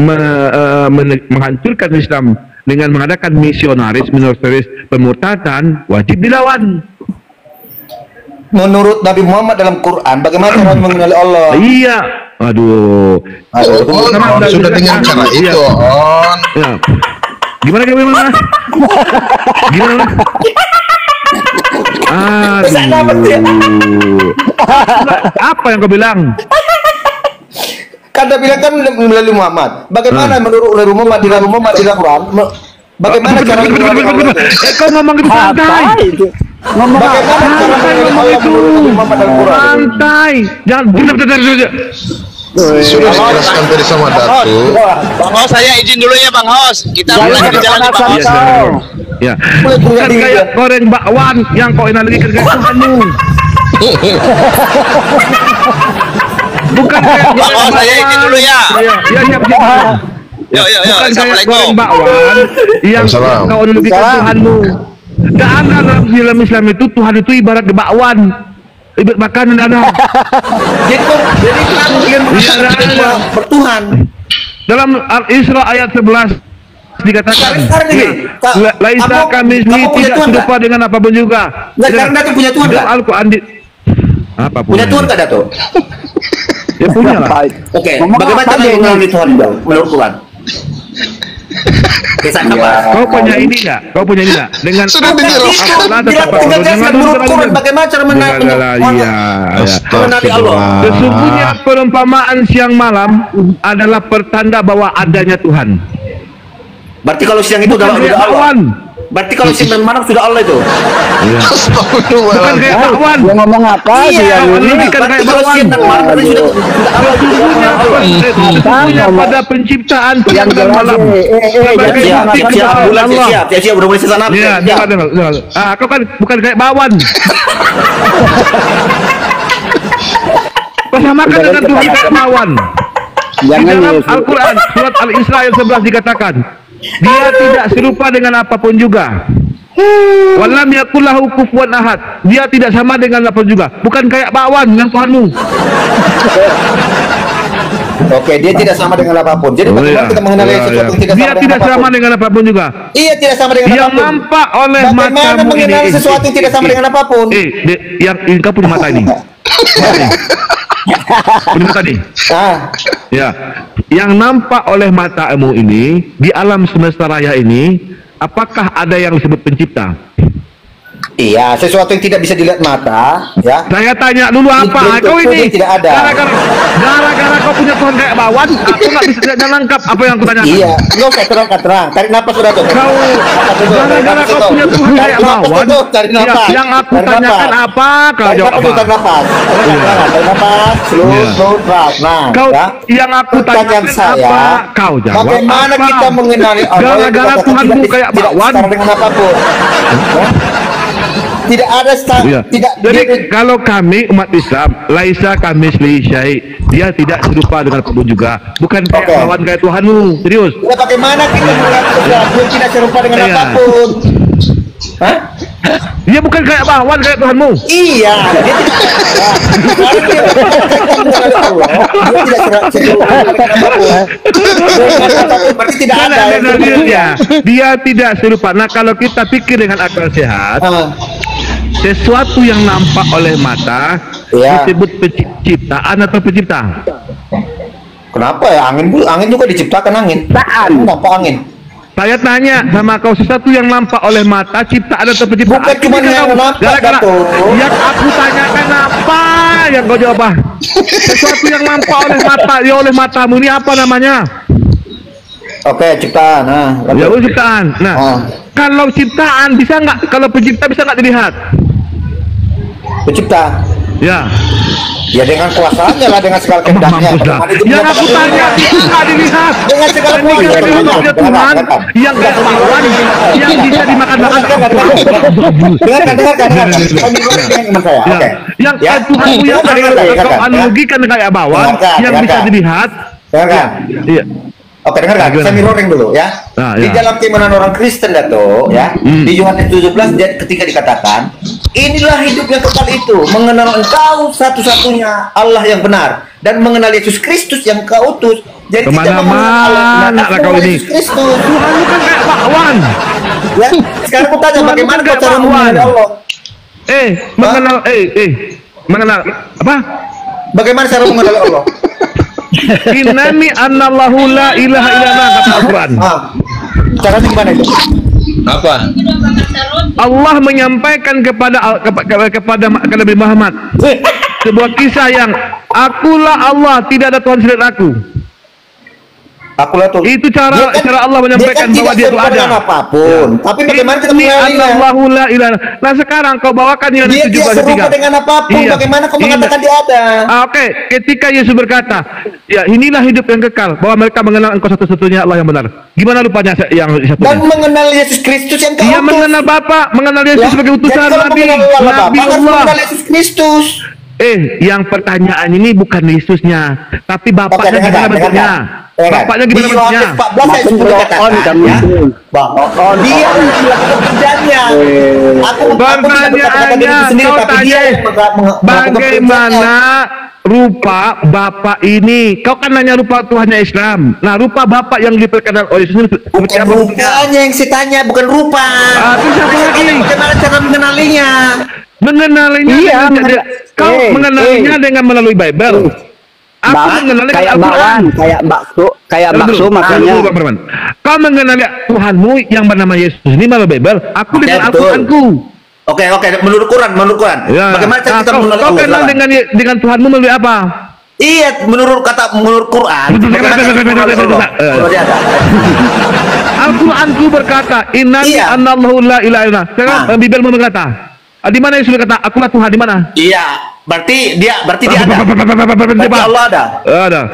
Speaker 2: menghancurkan Islam dengan mengadakan misionaris, pemurtadan, wajib dilawan.
Speaker 4: Menurut Nabi Muhammad dalam Quran, bagaimana cara mengenali Allah?
Speaker 2: Iya. Aduh.
Speaker 3: Sudah dengan cara itu, On.
Speaker 2: Ya. Gimana? Apa yang kau bilang?
Speaker 4: Kanda bilang kan melalui Muhammad. Bagaimana menurut Muhammad di dalam Quran? Bagaimana cara mengenali Allah?
Speaker 2: Kau ngomong itu santai.
Speaker 4: Bagaimana cara mengenali Allah menurut Muhammad dalam Quran?
Speaker 2: Santai. Jangan benar-benar saja.
Speaker 3: Sudah dijelaskan tadi sama Datu.
Speaker 1: Bang Hos, saya izin dulu ya Bang Hos. Kita mulai di jalan Bang Hos.
Speaker 2: Ya. Bukan kayak goreng bakwan yang kau lagi kerja Tuhanmu. Bukan kayak
Speaker 1: Bang Hos, saya izin dulu ya.
Speaker 2: Ya, siap.
Speaker 1: Yo.
Speaker 2: Bukan kayak
Speaker 1: Assalamualaikum.
Speaker 2: goreng bakwan yang kau lebihkan Tuhanmu. Karena dalam Islam itu Tuhan itu ibarat bakwan. Ibarat makanan ada.
Speaker 4: Jadi kan bertuhan.
Speaker 2: Dalam Al-Isra ayat 11 dikatakan, laisa kami tidak serupa dengan apapun juga.
Speaker 4: Karena Dato punya Tuhan kan?
Speaker 2: Al-Quran apa
Speaker 4: punya Tuhan kan Dato?
Speaker 2: Ya punya lah.
Speaker 4: Oke, bagaimana cara mengenali Tuhan menurut Quran?
Speaker 2: Kau punya ini enggak? Dengan
Speaker 3: Sudah dijelaskan.
Speaker 4: menurut Quran bagaimana cara mengenali Allah?
Speaker 2: Sesungguhnya perumpamaan siang malam adalah pertanda bahwa adanya Tuhan.
Speaker 4: Berarti kalau siang itu sudah Allah. Berarti kalau siang malam sudah Allah itu.
Speaker 2: Bukan kayak bakwan.
Speaker 7: Dia ngomong apa sih yang ini?
Speaker 2: Bukan kayak bakwan. Sesungguhnya pada penciptaan siang dan malam.
Speaker 4: Siap, udah mulai sesana.
Speaker 2: Kau kan bukan kayak bakwan. Kau samakan dengan Tuhan kayak bawaan. Di dalam Al-Quran surat Al-Isra ayat 11 dikatakan, dia tidak serupa dengan apapun juga. Walam yakullahu kufuwan ahad. Dia tidak sama dengan apa juga. Bukan kayak bakwan yang Tuhanmu.
Speaker 4: Oke, dia tidak sama dengan apapun. Jadi bagaimana kita mengenali sesuatu yang tidak sama?
Speaker 2: Dia tidak sama dengan apapun juga.
Speaker 4: Iya, tidak sama dengan
Speaker 2: yang
Speaker 4: apapun.
Speaker 2: Yang nampak oleh matamu ini.
Speaker 4: Bagaimana mengenali sesuatu yang tidak sama dengan apapun?
Speaker 2: Yang kau punya mata ini. Punya mata ini. Ya, yang nampak oleh matamu ini di alam semesta raya ini, apakah ada yang disebut pencipta?
Speaker 4: Iya, sesuatu yang tidak bisa dilihat mata, ya.
Speaker 2: Saya tanya dulu apa? Kau ini
Speaker 4: tidak ada.
Speaker 2: Gara-gara kau punya Tuhan kayak bawaan, aku nggak bisa nangkap apa yang aku tanyakan.
Speaker 4: Iya, nggak usah terang. Tarik napas sudah tuh.
Speaker 2: Gara-gara kau punya Tuhan kayak bawaan, yang aku tanyakan apa? Kau jawab apa?
Speaker 4: Tarik napas, slow, nah.
Speaker 2: Kau yang aku tanyakan apa? Kau jawab.
Speaker 4: Bagaimana kita mengenali Allah?
Speaker 2: Gara-gara Tuhanmu kayak bawaan.
Speaker 4: Dengan apapun. Tidak ada
Speaker 2: Jadi kalau kami umat Islam, laisa kami syai, dia tidak serupa dengan apapun juga. Bukan kayak lawan kayak Tuhanmu, serius.
Speaker 4: Ya, bagaimana kita mengenali sesuatu yang tidak serupa dengan apapun? Hah?
Speaker 2: Dia bukan kayak bawaan kayak Tuhanmu.
Speaker 4: Iya, dia tidak serupa dengan apapun. Berarti tidak ada.
Speaker 2: Dia tidak serupa. Nah, kalau kita pikir dengan akal sehat, sesuatu yang nampak oleh mata disebut penciptaan atau pencipta.
Speaker 4: Kenapa ya? Angin juga diciptakan angin. Kenapa angin?
Speaker 2: Saya tanya sama kau, sesuatu yang nampak oleh mata ciptaan atau penciptaan?
Speaker 4: Bukan cuma yang nampak,
Speaker 2: yang aku tanyakan apa yang kau jawab? Sesuatu yang nampak oleh mata, ya oleh matamu ini apa namanya?
Speaker 4: Oke, ciptaan.
Speaker 2: Ya, ciptaan. Nah, kalau ciptaan bisa nggak? Kalau pencipta bisa nggak dilihat?
Speaker 4: Pencipta.
Speaker 2: Ya.
Speaker 4: Ya dengan kuasanya lah, dengan segala kehendaknya.
Speaker 2: Yang aku tanya itu nggak dilihat.
Speaker 4: Dengan segala kuasanya
Speaker 2: Tuhan yang kayak bawaan yang bisa dimakan-makan.
Speaker 4: Dengarkan. Oke.
Speaker 2: Yang Tuhanmu yang kau analogikan kayak bawaan yang bisa dilihat. Iya.
Speaker 4: Oke, dengarkan, saya mirroring dulu ya. Di dalam keimanan orang Kristen di Yohanes 17 ketika dikatakan, inilah hidup yang kekal itu, mengenal Engkau satu-satunya Allah yang benar dan mengenal Yesus Kristus yang Kau utus. Jadi
Speaker 2: kemana-mana kau ini?
Speaker 4: Yesus Kristus.
Speaker 2: Tuhan bukan kayak bakwan.
Speaker 4: Ya, sekarang aku tanya bagaimana kau cara mengenal Allah?
Speaker 2: Mengenal apa?
Speaker 4: Bagaimana cara mengenal Allah?
Speaker 2: Innani annallahu la ilaha illallah, kata Al-Quran.
Speaker 4: Caranya gimana itu?
Speaker 3: Apa?
Speaker 2: Allah menyampaikan kepada Nabi Muhammad sebuah kisah yang akulah Allah, tidak ada Tuhan selain aku.
Speaker 4: Akulah Tuhan.
Speaker 2: Itu cara Allah menyampaikan bahwa dia itu ada.
Speaker 4: Apapun. Tapi bagaimana kita mengenalinya?
Speaker 2: Nah, sekarang kau bawakan yang
Speaker 4: dia serupa dengan apapun. Bagaimana kau mengatakan dia ada?
Speaker 2: Oke, ketika Yesus berkata, ya inilah hidup yang kekal, bahwa mereka mengenal Engkau satu-satunya Allah yang benar. Gimana rupanya yang satunya?
Speaker 4: Dan mengenal Yesus Kristus yang Kau utus.
Speaker 2: Ia mengenal Bapa, mengenal Yesus sebagai utusan Nabi Allah.
Speaker 4: Mengenal Yesus Kristus.
Speaker 2: Yang pertanyaan ini bukan Yesusnya, tapi Bapaknya gimana bentuknya? Bapaknya gimana bentuknya?
Speaker 4: Dia melakukan kerjanya.
Speaker 2: Pertanyaannya, kau tanya bagaimana rupa Bapak ini? Kau kan nanya rupa Tuhannya Islam. Nah, rupa Bapak yang diperkenal oleh Yesus
Speaker 4: bukan rupanya yang saya tanya, bukan rupa. Bagaimana cara mengenalinya?
Speaker 2: Mengenalinya kau mengenalinya dengan melalui Bible. Aku mengenali
Speaker 7: kayak bakwan, kayak bakso makanya.
Speaker 2: Kau mengenali Tuhanmu yang bernama Yesus ini melalui Bible. Aku dengan Al-Quranku.
Speaker 4: Oke, menurut Quran. Ya. Bagaimana cara kita mengenali Allah?
Speaker 2: Kau kenal dengan Tuhanmu melalui apa?
Speaker 4: Iya, menurut Quran.
Speaker 2: Al-Quranku berkata, Innani annallahu la ilaha illallah. Sekarang Bible berkata, di mana Yesus berkata, akulah Tuhan, di mana?
Speaker 4: Iya, berarti dia ada. Berarti Allah ada.
Speaker 2: Ada.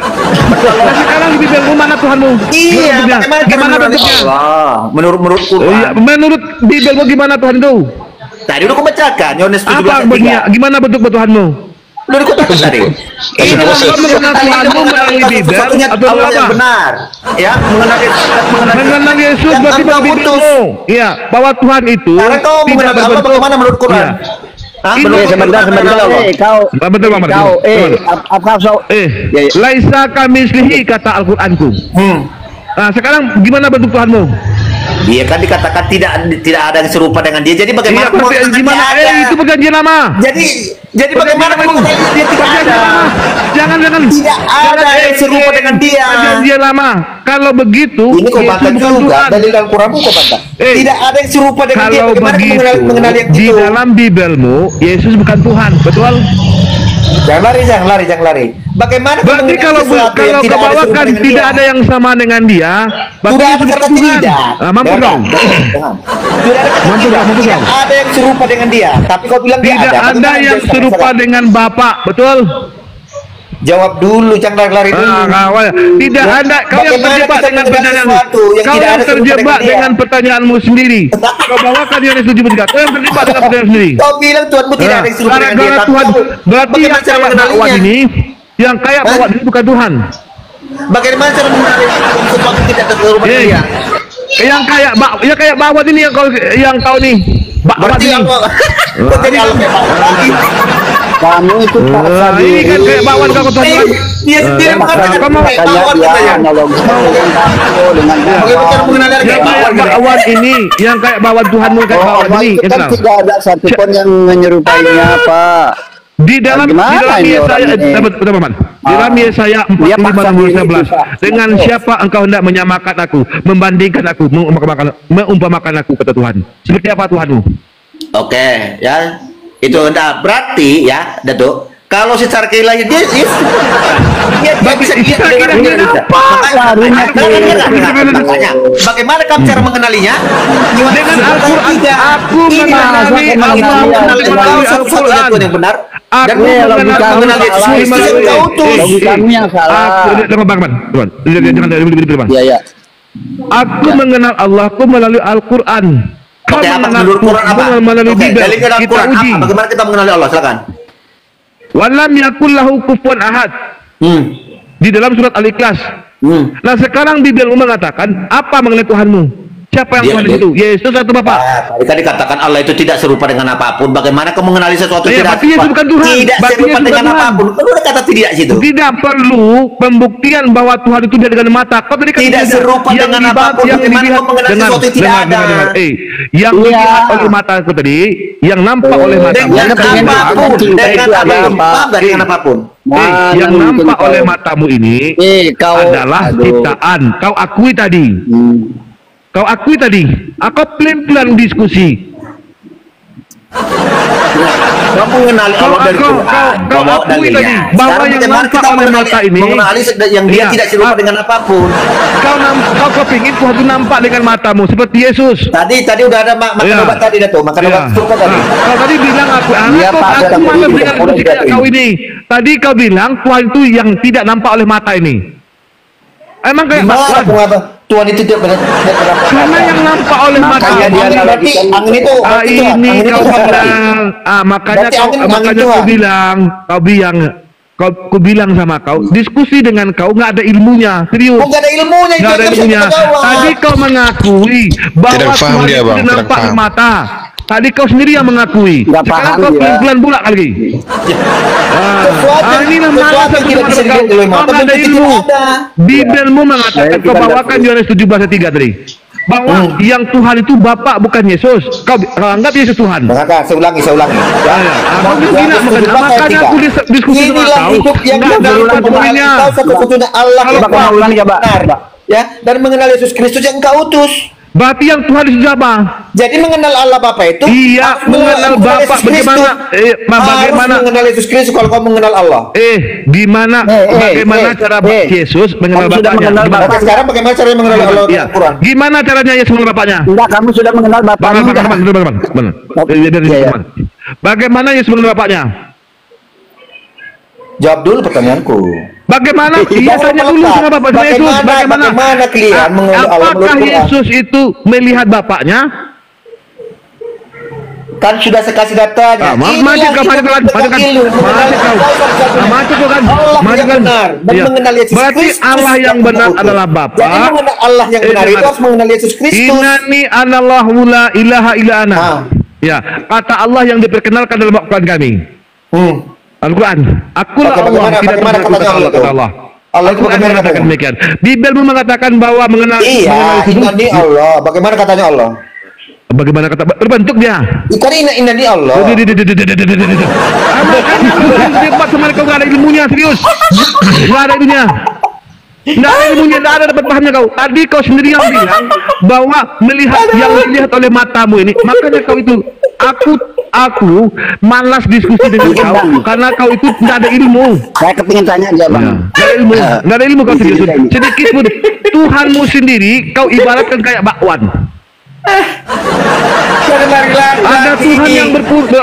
Speaker 2: Sekarang di Bibelmu mana Tuhanmu?
Speaker 4: Iya,
Speaker 2: gimana bentuknya?
Speaker 4: Allah. Menurut Quran.
Speaker 2: Menurut Bibelmu gimana Tuhan itu?
Speaker 4: Tadi udah aku bacakan, Yohanes 17:3.
Speaker 2: Gimana bentuk Tuhanmu?
Speaker 4: Lu dikatakan tadi.
Speaker 3: Ini
Speaker 2: Kau mengenal Tuhanmu melalui Bibel atau
Speaker 4: Allah yang
Speaker 2: apa?
Speaker 4: benar. Ya,
Speaker 2: Mengenal Yesus
Speaker 4: yang
Speaker 2: berarti
Speaker 4: engkau
Speaker 2: berbibelmu.
Speaker 4: putus.
Speaker 2: Iya, bahwa Tuhan itu
Speaker 4: Karena kau
Speaker 2: tidak
Speaker 4: mengenal Allah
Speaker 2: berbentuk.
Speaker 4: bagaimana menurut Quran?
Speaker 2: Iya.
Speaker 4: Hah?
Speaker 2: Ini
Speaker 4: Menurut
Speaker 7: Sebentar,
Speaker 4: Quran, mengenal Allah.
Speaker 7: kau,
Speaker 2: Betul, Muhammad.
Speaker 7: kau, apa kau? Ya, ya.
Speaker 2: Laisa kamislihi kata Al-Qur'anku. Nah, sekarang gimana bentuk Tuhanmu?
Speaker 4: Dia kan dikatakan tidak ada yang serupa dengan dia. Jadi bagaimana
Speaker 2: Iya, berarti
Speaker 4: mengatakan
Speaker 2: gimana?
Speaker 4: dia ada?
Speaker 2: Itu perjanjian lama.
Speaker 4: Jadi bagaimana mengatakan dia tidak ada?
Speaker 2: Jangan
Speaker 4: Tidak ada yang serupa dengan dia.
Speaker 2: Perjanjian lama. Kalau begitu,
Speaker 4: Ini kau bantah
Speaker 2: Yesus bukan
Speaker 4: juga.
Speaker 2: Tuhan.
Speaker 4: Dari dalam Quran kau bantah. Tidak ada yang serupa dengan dia.
Speaker 2: Kalau
Speaker 4: Bagaimana kau
Speaker 2: begitu,
Speaker 4: mengenal yang
Speaker 2: di
Speaker 4: itu?
Speaker 2: dalam Bibelmu, Yesus bukan Tuhan, betul?
Speaker 4: Jangan lari. Bagaimana kau
Speaker 2: Berarti
Speaker 4: mengenal
Speaker 2: kalau
Speaker 4: sesuatu yang
Speaker 2: kau
Speaker 4: tidak ada
Speaker 2: bawakan
Speaker 4: serupa dengan
Speaker 2: tidak
Speaker 4: dia?
Speaker 2: ada yang sama dengan dia, berarti
Speaker 4: Sudah
Speaker 2: Yesus
Speaker 4: ada
Speaker 2: bukan
Speaker 4: kata
Speaker 2: Tuhan.
Speaker 4: tidak.
Speaker 2: Mampu
Speaker 4: Jangan.
Speaker 2: dong.
Speaker 4: Sudah ada kata
Speaker 2: Mampu
Speaker 4: tidak.
Speaker 2: dong, mampu
Speaker 4: Tidak
Speaker 2: dong.
Speaker 4: ada yang serupa dengan dia. Tapi kau bilang dia
Speaker 2: Tidak
Speaker 4: ada.
Speaker 2: ada
Speaker 4: Bagaimana
Speaker 2: yang
Speaker 4: dia
Speaker 2: serupa
Speaker 4: sama-sama?
Speaker 2: dengan Bapak, betul?
Speaker 4: Jawab dulu, jangan lari dulu.
Speaker 2: Tidak ada. Kau yang
Speaker 4: Bagaimana
Speaker 2: terjebak
Speaker 4: kita
Speaker 2: dengan
Speaker 4: mengenal
Speaker 2: pertanyaanmu.
Speaker 4: sesuatu yang
Speaker 2: Kau
Speaker 4: tidak
Speaker 2: yang
Speaker 4: ada serupa
Speaker 2: terjebak
Speaker 4: dengan dia?
Speaker 2: dengan pertanyaanmu sendiri. Kau bawakan Yohanes 7:3. Kau yang terjebak dengan pertanyaan sendiri.
Speaker 4: Kau bilang Tuhanmu tidak ada yang serupa dengan dia.
Speaker 2: Gara-gara
Speaker 4: Tapi
Speaker 2: Tuhan,
Speaker 4: kau-
Speaker 2: berarti yang
Speaker 4: bagaimana cara
Speaker 2: kayak bawa
Speaker 4: mengenalinya?
Speaker 2: ini, yang kayak bawa ini bukan Tuhan.
Speaker 4: Bagaimana cara mengenali sesuatu tidak serupa dengan dia?
Speaker 2: Yang kayak bawa ini yang kau nih. Bawa
Speaker 4: Berarti
Speaker 2: ini.
Speaker 4: Allah. Kau jadi Allah kayak Pak lagi.
Speaker 7: Kamu itu paksa
Speaker 2: Ini kan kayak bawan kau Tuhan.
Speaker 4: Dia sendiri mengatakan
Speaker 2: kamu-
Speaker 4: kayak bawan
Speaker 7: dia
Speaker 4: katanya.
Speaker 7: analogi dengan aku dengan
Speaker 4: Bagaimana cara mengenali
Speaker 2: Yang
Speaker 4: kayak
Speaker 2: kayak
Speaker 4: bawan?
Speaker 2: bawan ini, yang kayak bawan Tuhanmu kayak bawan
Speaker 7: Allah
Speaker 2: ini.
Speaker 7: itu kan
Speaker 2: Islam.
Speaker 7: tidak ada satupun yang menyerupainya, Pak.
Speaker 2: Di dalam
Speaker 7: Gimana ini
Speaker 2: Yesaya
Speaker 7: orang ini?
Speaker 2: betul Paman. Di dalam Yesaya
Speaker 7: Dia
Speaker 2: 45
Speaker 7: paksa
Speaker 2: ayat
Speaker 7: diri
Speaker 2: 11.
Speaker 7: itu, Pak.
Speaker 2: Dengan siapa engkau hendak menyamakan aku, membandingkan aku, mengumpamakan aku kata Tuhan. Seperti apa Tuhanmu?
Speaker 4: Oke, ya. Itu enggak berarti ya, Datuk. Kalau secara keilahian dia bisa makanya bagaimana kamu cara mengenalinya?
Speaker 2: Dengan Al-Quran. Aku mengenali Allah melalui Al-Quran.
Speaker 4: Yang benar.
Speaker 2: Aku
Speaker 4: mengenali Yesus yang kau utus.
Speaker 7: Kamu yang salah. Iya, ya.
Speaker 2: Aku mengenal Allah aku melalui Al-Quran. Kau
Speaker 4: Oke, apa
Speaker 2: mengenal
Speaker 4: menurut Quran apa?
Speaker 2: melalui
Speaker 4: Oke,
Speaker 2: Bibel.
Speaker 4: dalilnya dalam
Speaker 2: Kita
Speaker 4: Quran
Speaker 2: uji.
Speaker 4: apa? Bagaimana kita mengenali Allah? Silakan.
Speaker 2: Walam yakul lahu kufuwan ahad. Di dalam surat Al-Ikhlas. Nah sekarang Bibel mengatakan apa mengenai Tuhanmu? Siapa yang Tuhan itu? Yesus atau Bapa?
Speaker 4: Tadi kan dikatakan Allah itu tidak serupa dengan apapun. Bagaimana kamu mengenali sesuatu tidak
Speaker 2: berarti Yesus bukan Tuhan.
Speaker 4: tidak
Speaker 2: Berarti
Speaker 4: serupa
Speaker 2: Yesus
Speaker 4: dengan
Speaker 2: bukan Tuhan.
Speaker 4: apapun? Perlu ada kata tidak situ.
Speaker 2: Tidak perlu pembuktian bahwa Tuhan itu tidak dengan mata. Kau tadi kan
Speaker 4: Tidak serupa dengan apapun. Bagaimana kau mengenal sesuatu yang tidak ada?
Speaker 2: Yang dilihat oleh mata aku tadi, yang nampak oleh mata.
Speaker 4: Dengan apapun, dengan apapun, paham nggak dengan apapun?
Speaker 2: Yang nampak oleh matamu ini adalah ciptaan. Kau akui tadi. Kau akui tadi. Aku pelan-pelan diskusi.
Speaker 4: Kau mengenali Allah dari Quran.
Speaker 2: Kau akui tadi bahwa yang nampak oleh mata ini
Speaker 4: mengenali yang dia tidak serupa dengan apapun.
Speaker 2: Kau kepingin Tuhan itu nampak dengan matamu seperti Yesus.
Speaker 4: Tadi udah ada makan obat tadi Datuk, makan obat surga tadi.
Speaker 2: Kau tadi bilang aku malas dengan diskusi kayak kau ini. Tadi kau bilang Tuhan itu yang tidak nampak oleh mata ini. Emang kayak
Speaker 4: Tuhan itu tidak benar.
Speaker 2: Karena yang nampak oleh mata.
Speaker 4: Berarti angin itu
Speaker 2: ini kau bilang. Makanya kau bilang sama kau diskusi dengan kau nggak ada ilmunya, serius.
Speaker 4: Nggak ada ilmunya.
Speaker 2: Nggak ada ilmunya. Tadi kau mengakui bahwa Tuhan itu tidak nampak oleh mata. Tadi kau sendiri yang mengakui. Sekarang kau pelan-pelan pula lagi. Ini namanya kau ada ilmu. Bibelmu mengatakan kau bawakan Yohanes 17:3 tadi. Bahwa yang Tuhan itu Bapa bukan Yesus. Kau anggap Yesus Tuhan.
Speaker 4: Maka saya ulangi.
Speaker 2: Makanya aku diskusi sama kau. Nggak ada ilmunya.
Speaker 4: Allah
Speaker 7: Coba ulangi coba.
Speaker 4: Ya, dan mengenal Yesus Kristus yang engkau utus.
Speaker 2: Berarti yang Tuhan itu siapa?
Speaker 4: Jadi mengenal Allah Bapa itu
Speaker 2: iya, mengenal Bapa bagaimana?
Speaker 4: Bagaimana mengenal Yesus Kristus kalau kau mengenal Allah?
Speaker 2: Bagaimana cara Yesus mengenal Bapaknya?
Speaker 4: Sekarang bagaimana cara mengenal Allah? Quran.
Speaker 2: Gimana caranya Yesus mengenal Bapaknya?
Speaker 7: Enggak, kamu sudah mengenal Bapaknya.
Speaker 2: Bagaimana Yesus mengenal Bapaknya?
Speaker 4: Jawab dulu pertanyaanku.
Speaker 2: Bagaimana? Iya, tanya dulu sama Bapak Yesus.
Speaker 4: Bagaimana kalian mengenal Allah?
Speaker 2: Apakah Yesus itu melihat Bapaknya?
Speaker 4: Kan sudah saya kasih datanya.
Speaker 2: Maju kau kan.
Speaker 4: Mengenal Yesus
Speaker 2: Berarti
Speaker 4: Kristus.
Speaker 2: Allah yang benar adalah Bapa.
Speaker 4: Jadi mengenal Allah yang benar itu harus mengenal Yesus Kristus.
Speaker 2: Innani anallahu la ilaha illa ana. Ya, kata Allah yang diperkenalkan dalam Al-Quran kami. Al-Quran. Akulah Allah, tidak kata Allah. Allah itu bagaimana mengatakan demikian. Bibel mengatakan bahwa mengenal
Speaker 4: Inna di Allah. Bagaimana katanya Allah?
Speaker 2: Bagaimana kata berbentuk dia?
Speaker 4: Ikan inna di Allah.
Speaker 2: Debat sama kau nggak ada ilmunya serius. Nggak ada ilmunya. Nggak ada ilmunya, nggak ada dapat pahamnya kau. Tadi kau sendiri yang bilang bahwa melihat yang dilihat oleh matamu ini, makanya kau itu aku malas diskusi dengan kau karena kau itu nggak ada ilmu.
Speaker 7: Saya kepingin tanya aja bang.
Speaker 2: Nggak ada ilmu kau serius. Sedikit pun Tuhanmu sendiri kau ibaratkan kayak bakwan. Ada Tuhan yang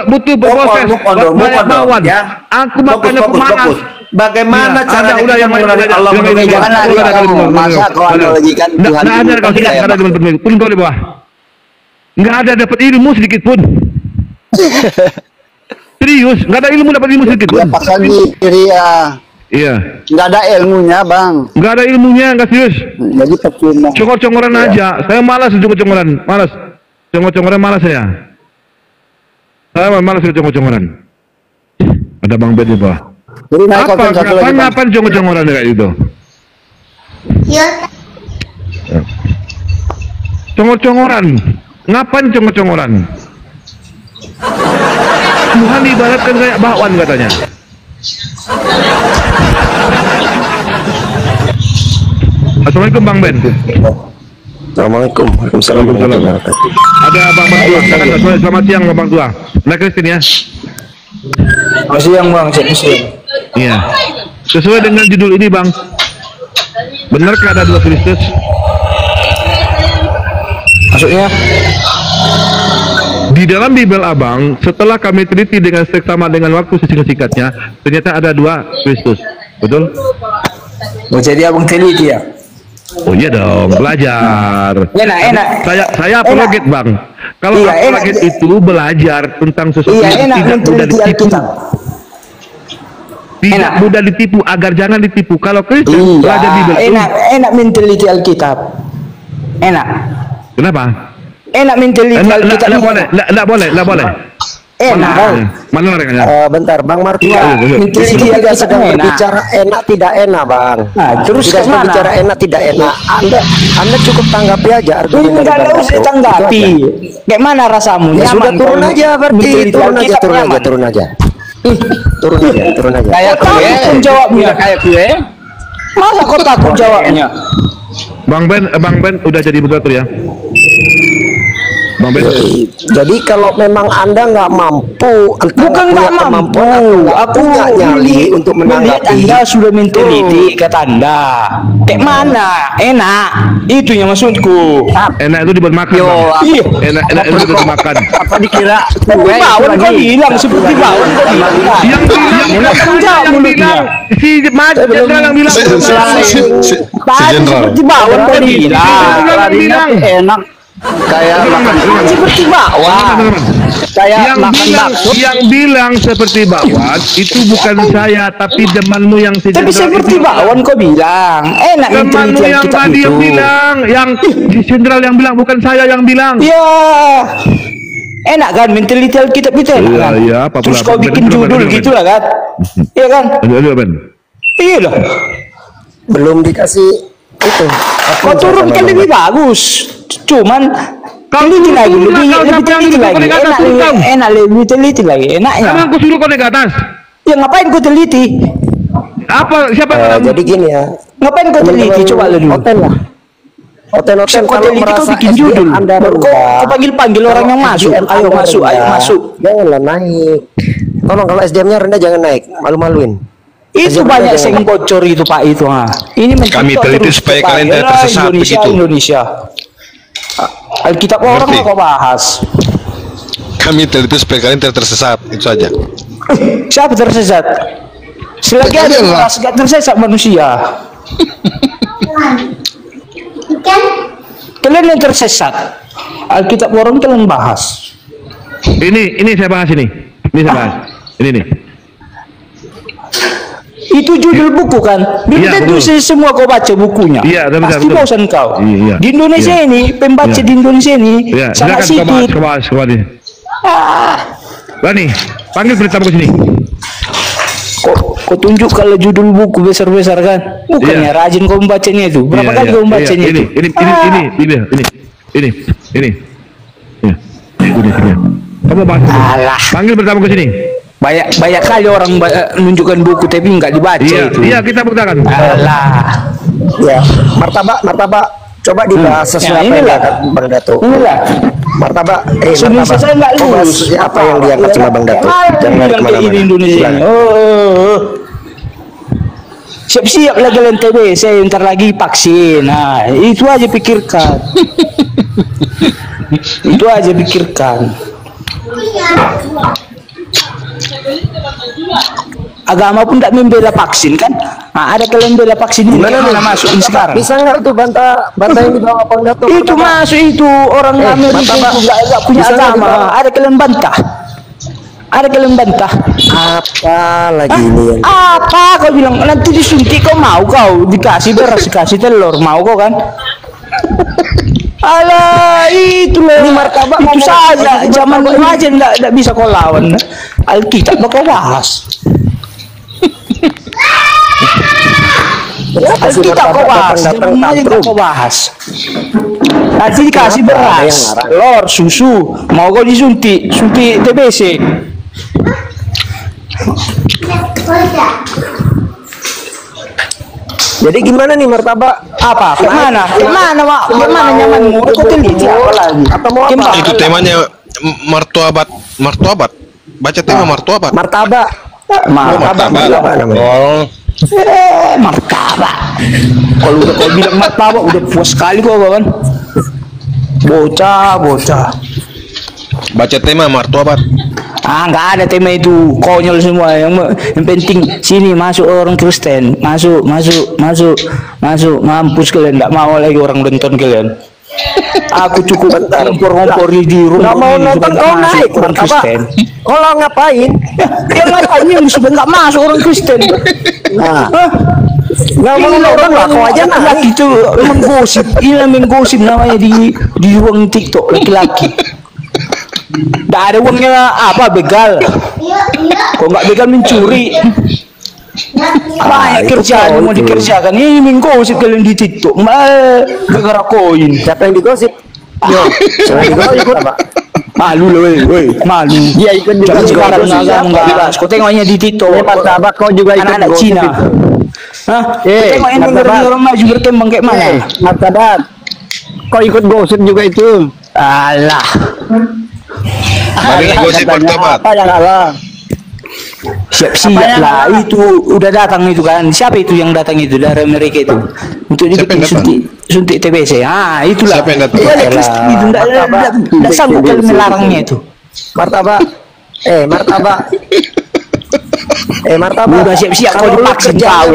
Speaker 2: butuh berproses banyak bakwan. Aku makanya pemanas.
Speaker 4: Bagaimana cara
Speaker 2: udah yang Allah
Speaker 7: masa kau analogikan Tuhan?
Speaker 2: Nggak ada kau tidak ada teman-teman pun kau di bawah. Nggak ada dapat ilmu sedikit pun. Serius, nggak ada ilmu dapat ilmu sedikit pun.
Speaker 7: Paksa diri ya.
Speaker 2: Iya.
Speaker 7: Nggak ada ilmunya bang.
Speaker 2: Nggak ada ilmunya, nggak serius.
Speaker 7: Jadi percuma.
Speaker 2: Congor-congoran aja. Saya malas congor-congoran, malas. Congor-congoran malas saya. Saya malas congor-congoran. Ada Bang Ben di bawah. Kapan congor-congoran kayak gitu?
Speaker 9: Iya.
Speaker 2: Congor-congoran. Ngapain congor-congoran? Tuhan diibaratkan kayak bakwan katanya. Assalamualaikum Bang Ben.
Speaker 6: Assalamualaikum. Waalaikumsalam.
Speaker 2: Ada Bang Tua. Selamat siang Bang Tua. Nah Kristin ya.
Speaker 6: Selamat siang Bang.
Speaker 2: Iya. Sesuai dengan judul ini Bang. Benarkah ada dua Kristus?
Speaker 6: Maksudnya?
Speaker 2: Di dalam Bibel Abang, setelah kami teliti dengan seksama dengan waktu sesingkat-singkatnya, ternyata ada dua Kristus. Betul?
Speaker 6: Oh, jadi Abang teliti ya?
Speaker 2: Oh iya dong, belajar.
Speaker 6: Enak.
Speaker 2: Saya apologet Bang. Kalau apologet itu belajar tentang sesuatu yang tidak mudah ditipu. Tidak mudah ditipu agar jangan ditipu. Kalau Kristus belajar Bibel.
Speaker 6: Enak menteliti Alkitab. Enak.
Speaker 2: Kenapa?
Speaker 6: Enak menteliti Alkitab.
Speaker 2: Nggak boleh.
Speaker 6: Enak.
Speaker 2: Mana orangnya?
Speaker 7: Bentar, Bang Martua.
Speaker 6: Menteliti
Speaker 7: Alkitab sedang berbicara enak tidak enak, Bang.
Speaker 6: Nah, terus
Speaker 7: tidak
Speaker 6: kemana?
Speaker 7: bicara enak tidak enak. Anda cukup tanggapi aja argumen.
Speaker 6: Enggak usah tanggapi. Kayak mana rasamu?
Speaker 7: Ya sudah turun
Speaker 6: kau
Speaker 7: aja berarti. Turun aja.
Speaker 6: Kayak gue pun jawabnya kayak gue. Masa kau takut jawabnya?
Speaker 2: Bang Ben udah jadi moderator ya. Bang Ben.
Speaker 7: Jadi kalau memang Anda nggak mampu,
Speaker 6: bukan nggak mampu, aku
Speaker 7: nggak nyali untuk menanggapi.
Speaker 6: Anda sudah menteliti kata Anda. Kayak mana? Enak. Itu yang maksudku.
Speaker 2: Enak itu dibuat makan.
Speaker 6: Iya.
Speaker 2: Enak itu dibuat makan.
Speaker 7: Apa dikira?
Speaker 6: Bawon kau bilang seperti bawon.
Speaker 2: Yang bilang si Jenderal yang bilang.
Speaker 6: Seperti bawon kau bilang.
Speaker 7: Enak. Kayak makan
Speaker 6: seperti bakwan.
Speaker 2: Kayak yang bilang seperti bakwan itu bukan saya tapi temanmu yang si
Speaker 6: tapi seperti bakwan kau bilang. Enak
Speaker 2: temanmu yang tadi yang bilang, yang si Jenderal yang bilang bukan saya yang bilang.
Speaker 6: Ya. Enak kan menteliti Alkitab itu enak kan?
Speaker 2: Iya,
Speaker 6: terus kau bikin judul gitu lah kan? Iya kan? Iya lah.
Speaker 7: Belum dikasih itu.
Speaker 6: Kau turunkan lebih bagus. Cuman teliti lagi, lebih teliti lagi. Enak lebih teliti lagi. Enaknya.
Speaker 2: Emang aku suruh kau naik ke atas?
Speaker 6: Ya ngapain kau teliti?
Speaker 2: Apa? Siapa?
Speaker 7: Jadi gini ya.
Speaker 6: Ngapain kau teliti? Coba lu dulu.
Speaker 7: Hotel lah. Hotel kalau merasa
Speaker 6: bikin judul. Kau panggil orang yang masuk. Ayo masuk.
Speaker 7: Janganlah naik. Tolong kalau SDM-nya rendah jangan naik. Malu-maluin.
Speaker 6: Itu banyak yang bocor itu Pak itu. Ini
Speaker 3: kami teliti supaya kalian tidak tersesat begitu.
Speaker 6: Indonesia. Alkitab orang mau bahas.
Speaker 3: Kami teliti supaya kalian tidak tersesat, itu saja.
Speaker 6: Siapa tersesat? Selagi ada orang tersesat manusia. Kalian yang tersesat. Alkitab orang kalian bahas.
Speaker 2: Ini saya bahas ini. Ini saya bahas. Ini nih.
Speaker 6: Itu judul buku kan? Belum tentu semua kau baca bukunya.
Speaker 2: Iya,
Speaker 6: pasti bosan kau.
Speaker 2: Iya.
Speaker 6: Di Indonesia ini, pembaca di Indonesia ini sangat sedikit.
Speaker 2: Kembali. Bani, panggil berita buku sini.
Speaker 6: Kau tunjuk kalau judul buku besar-besar kan? Bukannya rajin kau membacanya itu. Berapa kali kau membacanya itu?
Speaker 2: Ini. Kamu bahas. Panggil berita buku sini.
Speaker 6: Banyak kali orang menunjukkan buku tapi nggak dibaca itu.
Speaker 2: Iya, kita buktikan.
Speaker 6: Alah.
Speaker 7: Ya, martabak. Coba dibahas sesuai apa yang diangkat Bang Dato.
Speaker 6: Inilah.
Speaker 7: Martabak.
Speaker 6: Indonesia saya nggak lulus.
Speaker 7: Apa yang diangkat sama Bang Dato? Jangan kemana-mana.
Speaker 6: Indonesia. Siap-siap lah kalian TB. Saya ntar lagi vaksin. Nah, itu aja pikirkan. Itu aja pikirkan. Agama pun tidak membela vaksin kan? Nah, ada kalian bela vaksin ini mana masukin sekarang?
Speaker 7: Bisa nggak tuh bantah yang dibawa Bang Dato?
Speaker 6: Itu masuk itu orang Amerika itu nggak punya agama. Ada kalian bantah? Ada kalian bantah?
Speaker 7: Apa lagi ini?
Speaker 6: Apa kau bilang nanti disuntik kau mau kau dikasih beras dikasih telur mau kau kan? Alah itu loh. Ini martabak itu saja zaman aja nggak bisa kau lawan. Alkitab kau bahas. Alkitab kau bahas. Zaman aja kau bahas. Nanti dikasih beras, telur, susu. Mau kau disuntik TBC.
Speaker 7: Jadi gimana nih martabak?
Speaker 6: Apa? Kemana nyamanmu? Kau teliti apa lagi?
Speaker 7: Apa mau apa?
Speaker 3: Itu temanya martabak. Baca tema martabak.
Speaker 7: Martabak.
Speaker 6: Martabak. Kalau udah kau bilang martabak udah puas sekali kau kan? Bocah.
Speaker 3: Baca tema martabak.
Speaker 6: Nggak ada tema itu, konyol semua. Yang penting sini masuk orang Kristen, masuk, mampus kalian. Nggak mau lagi orang nonton kalian. Aku cukup ngompor di rumah.
Speaker 7: Nggak mau nonton kau naik
Speaker 6: orang Kristen.
Speaker 7: Kalau ngapain?
Speaker 6: Yang sudah nggak masuk orang Kristen.
Speaker 7: Nah, nggak mau nonton lah kau aja naik.
Speaker 6: Itu menggosip, menggosip namanya di ruang TikTok laki-laki. Nggak ada uangnya apa begal. Kok nggak begal mencuri. Banyak kerjaan mau dikerjakan. Ini menggosip kalian di TikTok. Gara-gara koin.
Speaker 7: Siapa yang digosip? Yo, siapa yang digosip apa?
Speaker 6: Malu loh, woi, malu.
Speaker 7: Dia ikut juga
Speaker 6: sekarang nggak. Kau tengoknya di TikTok.
Speaker 7: Martabak kau juga ikut
Speaker 6: anak-anak Cina. Hah? Tengok yang negara orang maju berkembang kayak mana?
Speaker 7: Martabak. Kau ikut gosip juga itu.
Speaker 6: Alah.
Speaker 3: Bagi gosip martabak.
Speaker 7: Apa yang salah?
Speaker 6: Siap-siap lah, itu udah datang itu kan. Siapa itu yang datang itu dari Amerika itu? Untuk suntik TBC. Itulah.
Speaker 3: Siapa yang datang?
Speaker 6: Itu enggak sanggup kali melarangnya itu.
Speaker 7: Martabak. Martabak.
Speaker 6: Udah siap-siap kau dipaksa kau.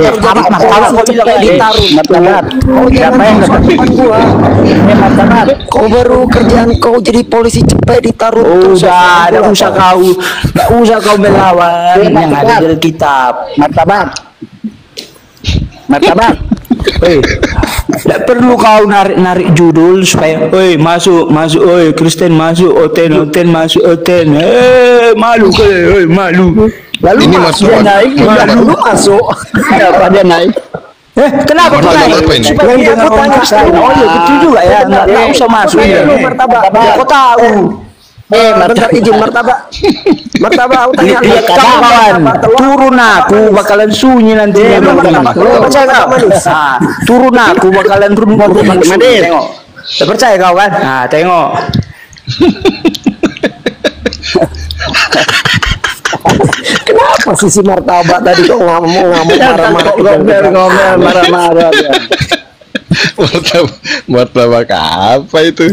Speaker 6: Martabak kau bilang
Speaker 7: ditaruh. Martabak. Siapa yang datang gua? Martabak. Kau baru kerjaan kau jadi polisi cepet ditaruh.
Speaker 6: Udah, enggak usah kau melawan yang ada di Alkitab.
Speaker 7: Martabak.
Speaker 6: Tidak perlu kau narik judul supaya masuk, Kristen masuk, Oten masuk, malu kau, malu.
Speaker 7: Lalu
Speaker 3: ini
Speaker 7: dia naik, lalu masuk. Kenapa dia naik?
Speaker 6: Kenapa kau naik? Supaya dia tanya Kristen. Oh iya betul juga ya, nggak usah masuk ya.
Speaker 7: Martabak.
Speaker 6: Kau tahu.
Speaker 7: Bentar izin martabak. Aku tanya.
Speaker 6: Kawan, turun aku bakalan sunyi nanti. Turun aku bakalan sunyi. Tengok. Percaya kau kan? Nah, tengok.
Speaker 7: Kenapa sisi martabak tadi kok ngomong marah-marah.
Speaker 3: Martabak apa itu?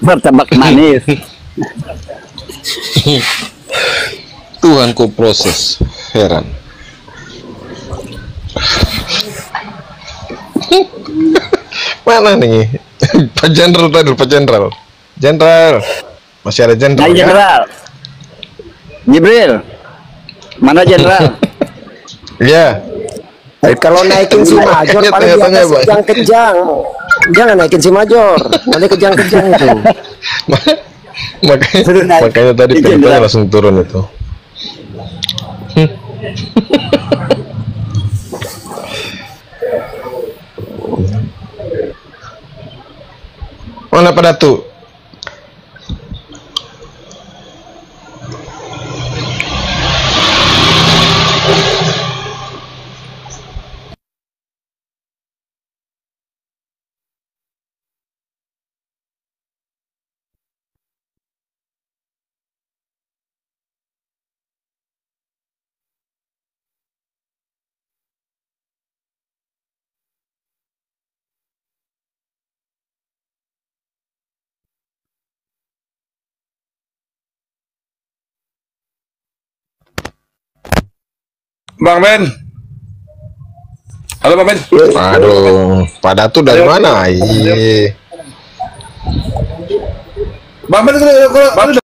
Speaker 7: Martabak manis.
Speaker 3: Tuhan ku proses, heran. Mana nih? Pak Jenderal tadi, Pak Jenderal. Masih ada jenderal.
Speaker 6: Nah, Jenderal. Jibril. Mana Jenderal?
Speaker 3: Iya.
Speaker 7: Kalau naikin si Major paling di atas kejang-kejang. Jangan naikin si Major, nanti kejang-kejang itu.
Speaker 3: Makanya tadi Filipnya langsung turun itu. Mana Pak Datu?
Speaker 8: Bang Ben. Halo Bang Ben.
Speaker 3: Aduh, Pak Datu dari mana? Iya.
Speaker 8: Bang Ben, kalau